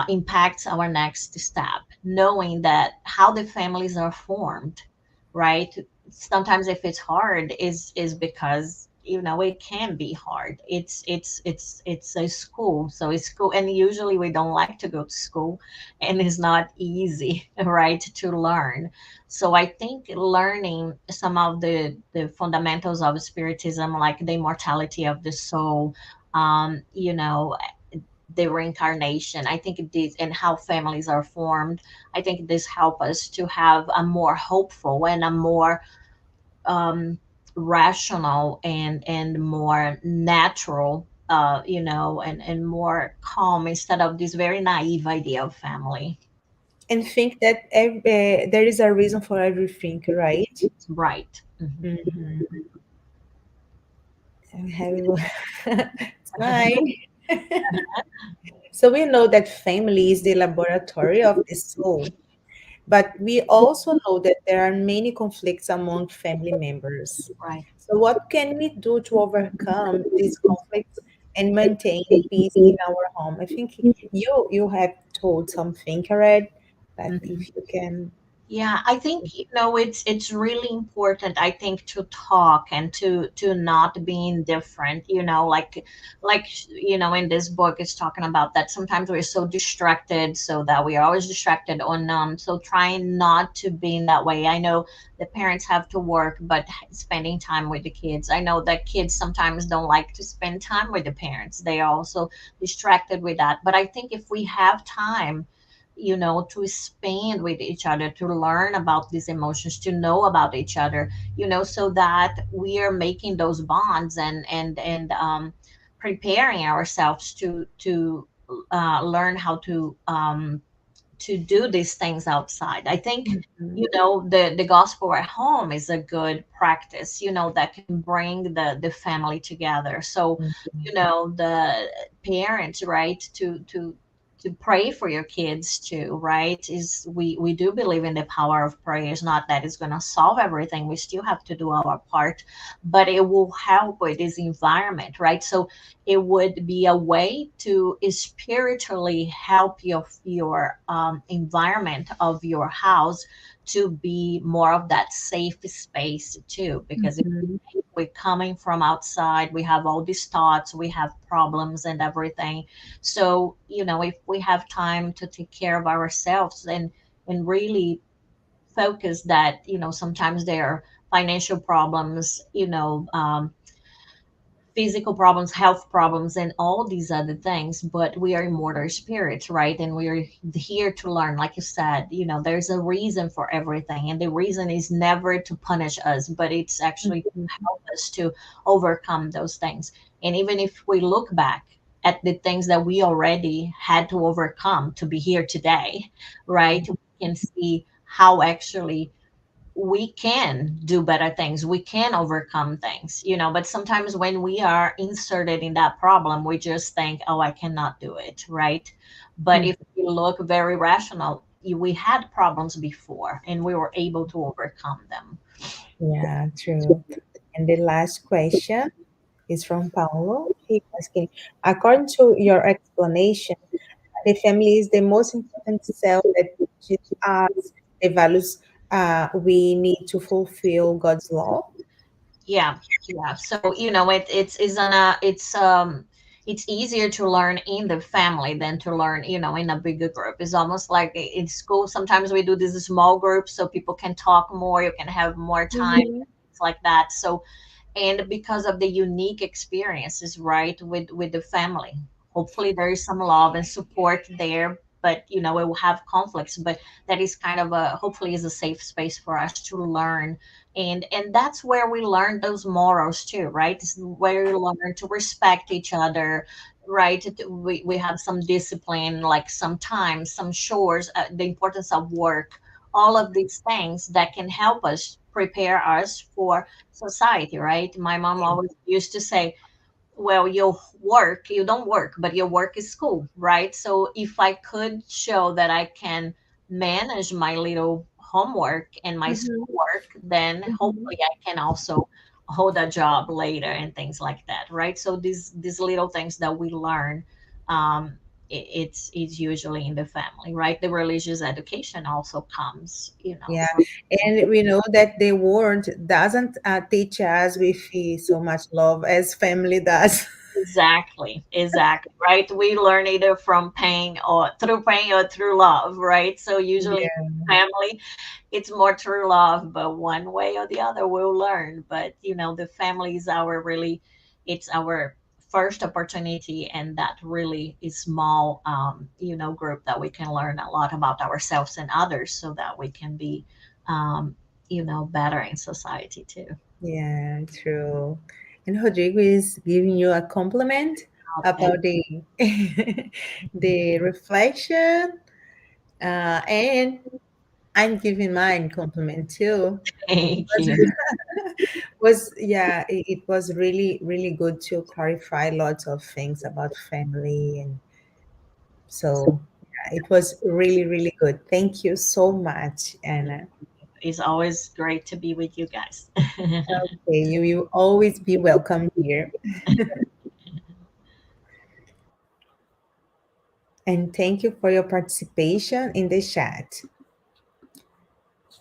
impacts our next step, knowing that how the families are formed, right? Sometimes if it's hard is because it can be hard. It's a school, so it's school, and usually we don't like to go to school, and it's not easy right, to learn. So I think learning some of the fundamentals of spiritism, like the immortality of the soul, the reincarnation, I think this, and how families are formed, I think this help us to have a more hopeful and a more um, rational and more natural, and more calm, instead of this very naive idea of family. And think that there is a reason for everything, right? Right. Mhm. Mhm. I'm having it's mine. So we know that family is the laboratory of the soul, but we also know that there are many conflicts among family members. Right. So what can we do to overcome these conflicts and maintain peace in our home? I think you have told something, Karen, but Mhm. if you can. Yeah, I think it's really important. I think to talk and to not be indifferent. In this book, it's talking about that sometimes we're so distracted, so that we are always distracted or numb. So trying not to be in that way. I know the parents have to work, but spending time with the kids. I know that kids sometimes don't like to spend time with the parents. They are also distracted with that. But I think if we have time to spend with each other, to learn about these emotions, to know about each other, so that we are making those bonds and preparing ourselves to learn how to do these things outside. I think Mhm. the gospel at home is a good practice, that can bring the family together. So Mhm. the parents, right, to pray for your kids too, right, is we do believe in the power of prayer. It's not that it's going to solve everything, we still have to do our part, but it will help with this environment, right? So it would be a way to spiritually help your environment of your house to be more of that safe space too, because if Mhm. we're coming from outside, we have all these thoughts, we have problems and everything. So if we have time to take care of ourselves and really focus that, sometimes there are financial problems, physical problems, health problems, and all these other things, but we are immortal spirits, right? And we're here to learn. Like you said, there's a reason for everything, and the reason is never to punish us, but it's actually to Mhm. help us to overcome those things. And even if we look back at the things that we already had to overcome to be here today, right, we can see how actually we can do better things, we can overcome things, but sometimes when we are inserted in that problem, we just think, oh, I cannot do it, right? But Mhm. if we look very rational, we had problems before and we were able to overcome them. Yeah, true. And the last question is from Paulo. He asking, according to your explanation, the family is the most important cell that teaches us the values we need to fulfill God's law. Yeah, yeah. So it's easier to learn in the family than to learn in a bigger group. It's almost like in school. Sometimes we do this small groups so people can talk more. You can have more time. Mhm. It's like that. So and because of the unique experiences, right, with the family, hopefully there is some love and support there, but it will have conflicts, but that is kind of a hopefully is a safe space for us to learn. And that's where we learn those morals too, right? It's where we learn to respect each other, right? We have some discipline, like sometimes some chores, the importance of work, all of these things that can help us prepare us for society, right? My mom always used to say, well, you don't work, but your work is school, right? So if I could show that I can manage my little homework and my Mhm. schoolwork, then Mhm. hopefully I can also hold a job later and things like that, right? So these little things that we learn, um, it's usually in the family, right? The religious education also comes Yeah, from. and we know that the world doesn't teach us with so much love as family does. Exactly, exactly, right? We learn either from pain or through love, right? So usually Yeah, family, it's more through love, but one way or the other we'll learn. But the family is it's our first opportunity, and that really is small, group that we can learn a lot about ourselves and others, so that we can be, um, better in society too. yeah, true. And Rodrigo is giving you a compliment Okay, about the the reflection, and I'm giving mine compliment too. thank you. Was yeah, it was really really good to clarify lots of things about family, and so yeah, it was really really good. Thank you so much, Anna. It's always great to be with you guys. Okay, you will always be welcome here. And thank you for your participation in the chat.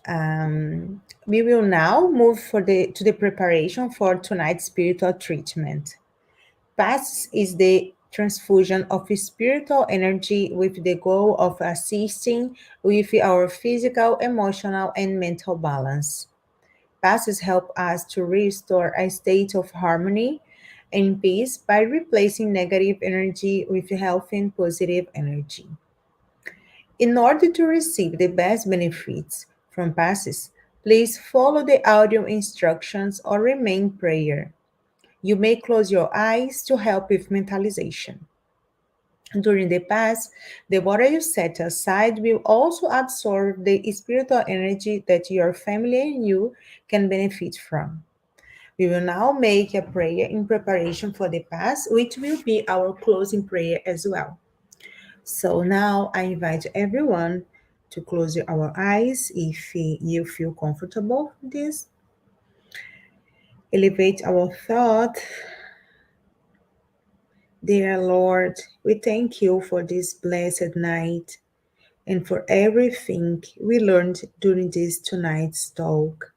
We will now move to the preparation for tonight's spiritual treatment. Passes is the transfusion of spiritual energy with the goal of assisting with our physical, emotional, and mental balance. Passes help us to restore a state of harmony and peace by replacing negative energy with healthy and positive energy. In order to receive the best benefits from passes, please follow the audio instructions or remain in prayer. You may close your eyes to help with mentalization. During the pass, the water you set aside will also absorb the spiritual energy that your family and you can benefit from. We will now make a prayer in preparation for the pass, which will be our closing prayer as well. So now I invite everyone to close our eyes if you feel comfortable with this. Elevate our thought. Dear Lord, we thank you for this blessed night and for everything we learned during this tonight's talk.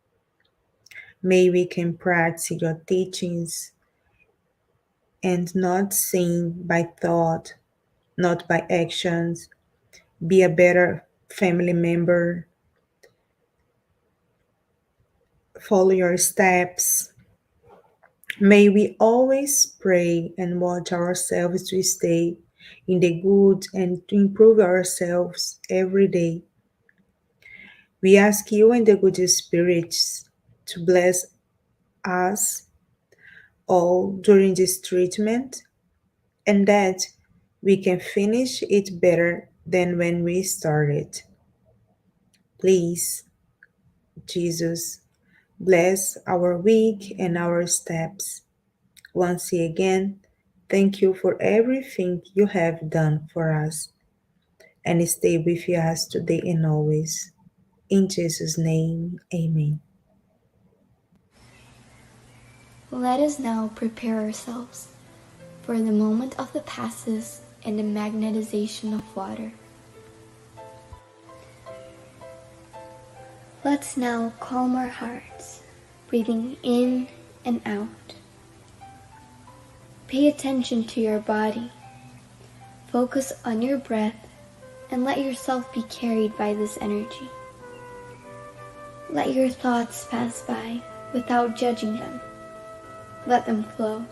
May we can practice your teachings and not sin by thought, not by actions. Be a better family member. Follow your steps. May we always pray and watch ourselves to stay in the good and to improve ourselves every day. We ask you and the good spirits to bless us all during this treatment and that we can finish it better than when we started. Please, Jesus, bless our week and our steps. Once again, thank you for everything you have done for us and stay with us today and always. In Jesus' name, amen. Let us now prepare ourselves for the moment of the passes and the magnetization of water. Let's now calm our hearts, breathing in and out. Pay attention to your body. Focus on your breath and let yourself be carried by this energy. Let your thoughts pass by without judging them. Let them flow.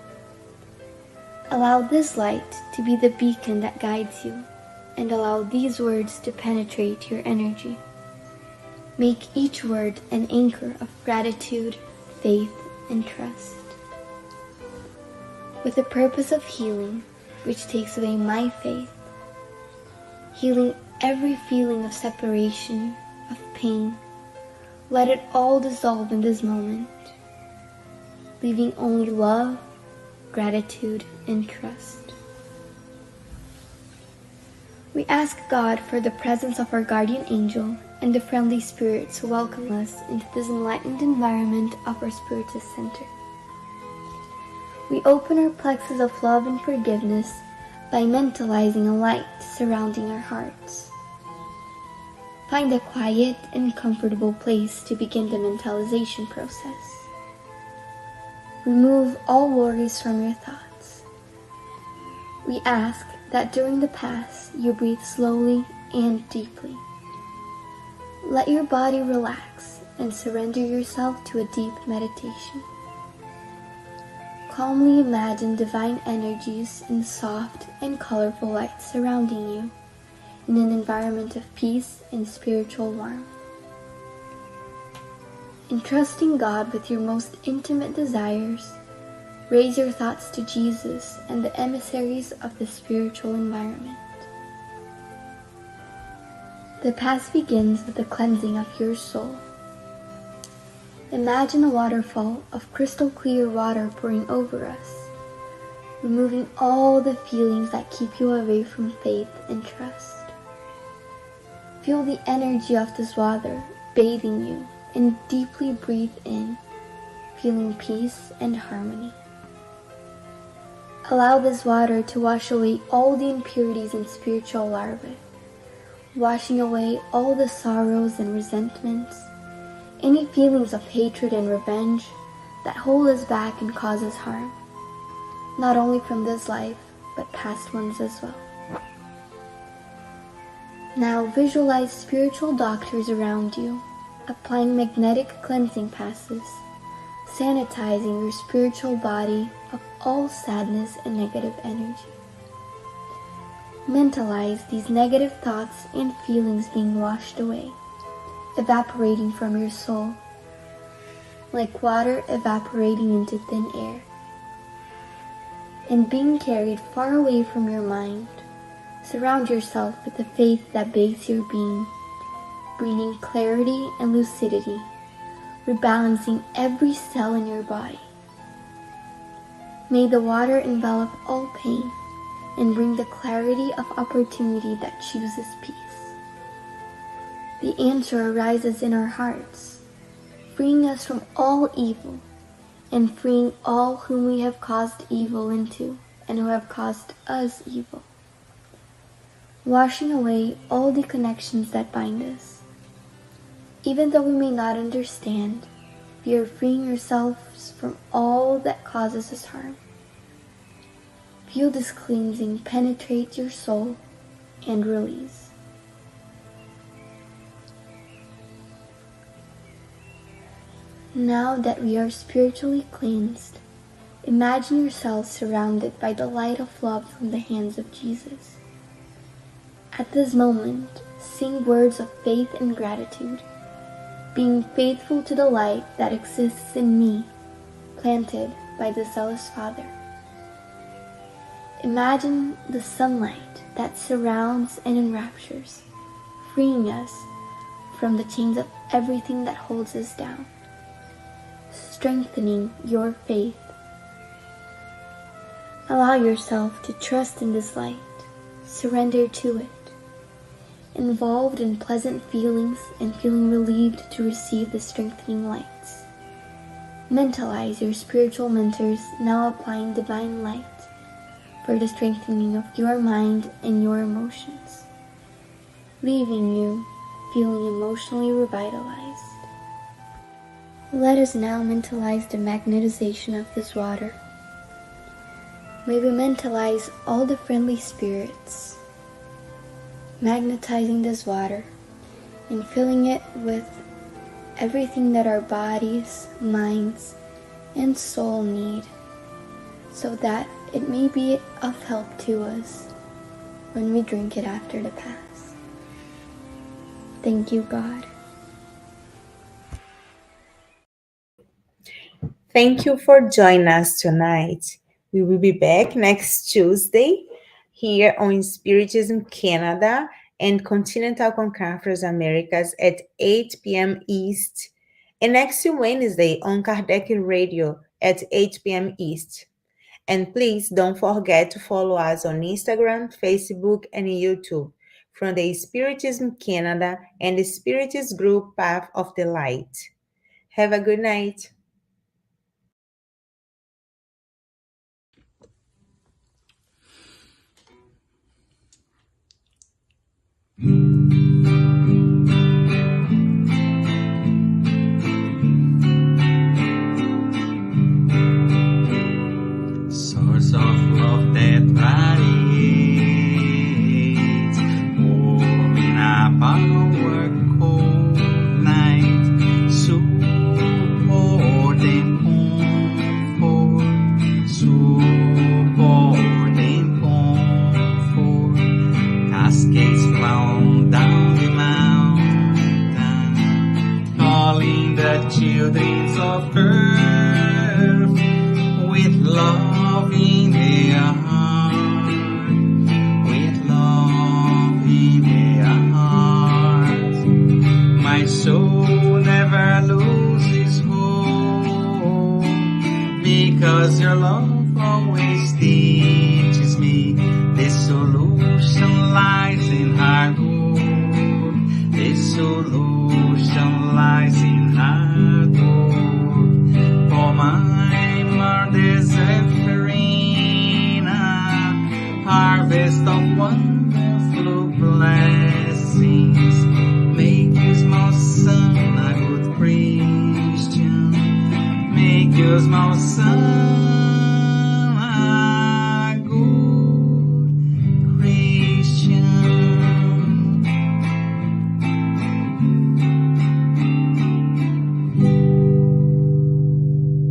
Allow this light to be the beacon that guides you, and allow these words to penetrate your energy. Make each word an anchor of gratitude, faith, and trust. With the purpose of healing, which takes away my faith, healing every feeling of separation, of pain, let it all dissolve in this moment, leaving only love, gratitude, and trust. We ask God for the presence of our guardian angel and the friendly spirits who welcome us into this enlightened environment of our Spiritist Center. We open our plexus of love and forgiveness by mentalizing a light surrounding our hearts. Find a quiet and comfortable place to begin the mentalization process. Remove all worries from your thoughts. We ask that during the pass you breathe slowly and deeply. Let your body relax and surrender yourself to a deep meditation. Calmly imagine divine energies in soft and colorful light surrounding you in an environment of peace and spiritual warmth. Entrusting God with your most intimate desires, raise your thoughts to Jesus and the emissaries of the spiritual environment. The pass begins with the cleansing of your soul. Imagine a waterfall of crystal clear water pouring over us, removing all the feelings that keep you away from faith and trust. Feel the energy of this water bathing you and deeply breathe in, feeling peace and harmony. Allow this water to wash away all the impurities and spiritual larvae, washing away all the sorrows and resentments, any feelings of hatred and revenge that hold us back and cause us harm, not only from this life, but past ones as well. Now visualize spiritual doctors around you, applying magnetic cleansing passes, sanitizing your spiritual body of all sadness and negative energy. Mentalize these negative thoughts and feelings being washed away, evaporating from your soul, like water evaporating into thin air, and being carried far away from your mind. Surround yourself with the faith that bathes your being, bringing clarity and lucidity, rebalancing every cell in your body. May the water envelop all pain and bring the clarity of opportunity that chooses peace. The answer arises in our hearts, freeing us from all evil and freeing all whom we have caused evil into and who have caused us evil, washing away all the connections that bind us. Even though we may not understand, we are freeing ourselves from all that causes us harm. Feel this cleansing penetrate your soul and release. Now that we are spiritually cleansed, imagine yourself surrounded by the light of love from the hands of Jesus. At this moment, sing words of faith and gratitude, being faithful to the light that exists in me, planted by the zealous Father. Imagine the sunlight that surrounds and enraptures, freeing us from the chains of everything that holds us down, strengthening your faith. Allow yourself to trust in this light, surrender to it, involved in pleasant feelings and feeling relieved to receive the strengthening lights. Mentalize your spiritual mentors now applying divine light for the strengthening of your mind and your emotions, leaving you feeling emotionally revitalized. Let us now mentalize the magnetization of this water. May we mentalize all the friendly spirits, magnetizing this water and filling it with everything that our bodies, minds, and soul need, so that it may be of help to us when we drink it after the pass. Thank you, God. Thank you for joining us tonight. We will be back next Tuesday here on Spiritism Canada and Continental Conference Americas at 8 p.m. East, and next Wednesday on Kardec Radio at 8 p.m. East. And please don't forget to follow us on Instagram, Facebook, and YouTube from the Spiritism Canada and the Spiritist group Path of the Light. Have a good night. Source of love that radiates, warming up our cold night, support and comfort, support and comfort, cascades flown down the mountain, calling the children of earth with love in their heart, with love in their heart. My soul never loses hope, because your love always teaches me the solution lies in hard work. The solution lies in hard work. For my Lord is harvest of wonderful blessings. Make his small son a good praise. your small sun.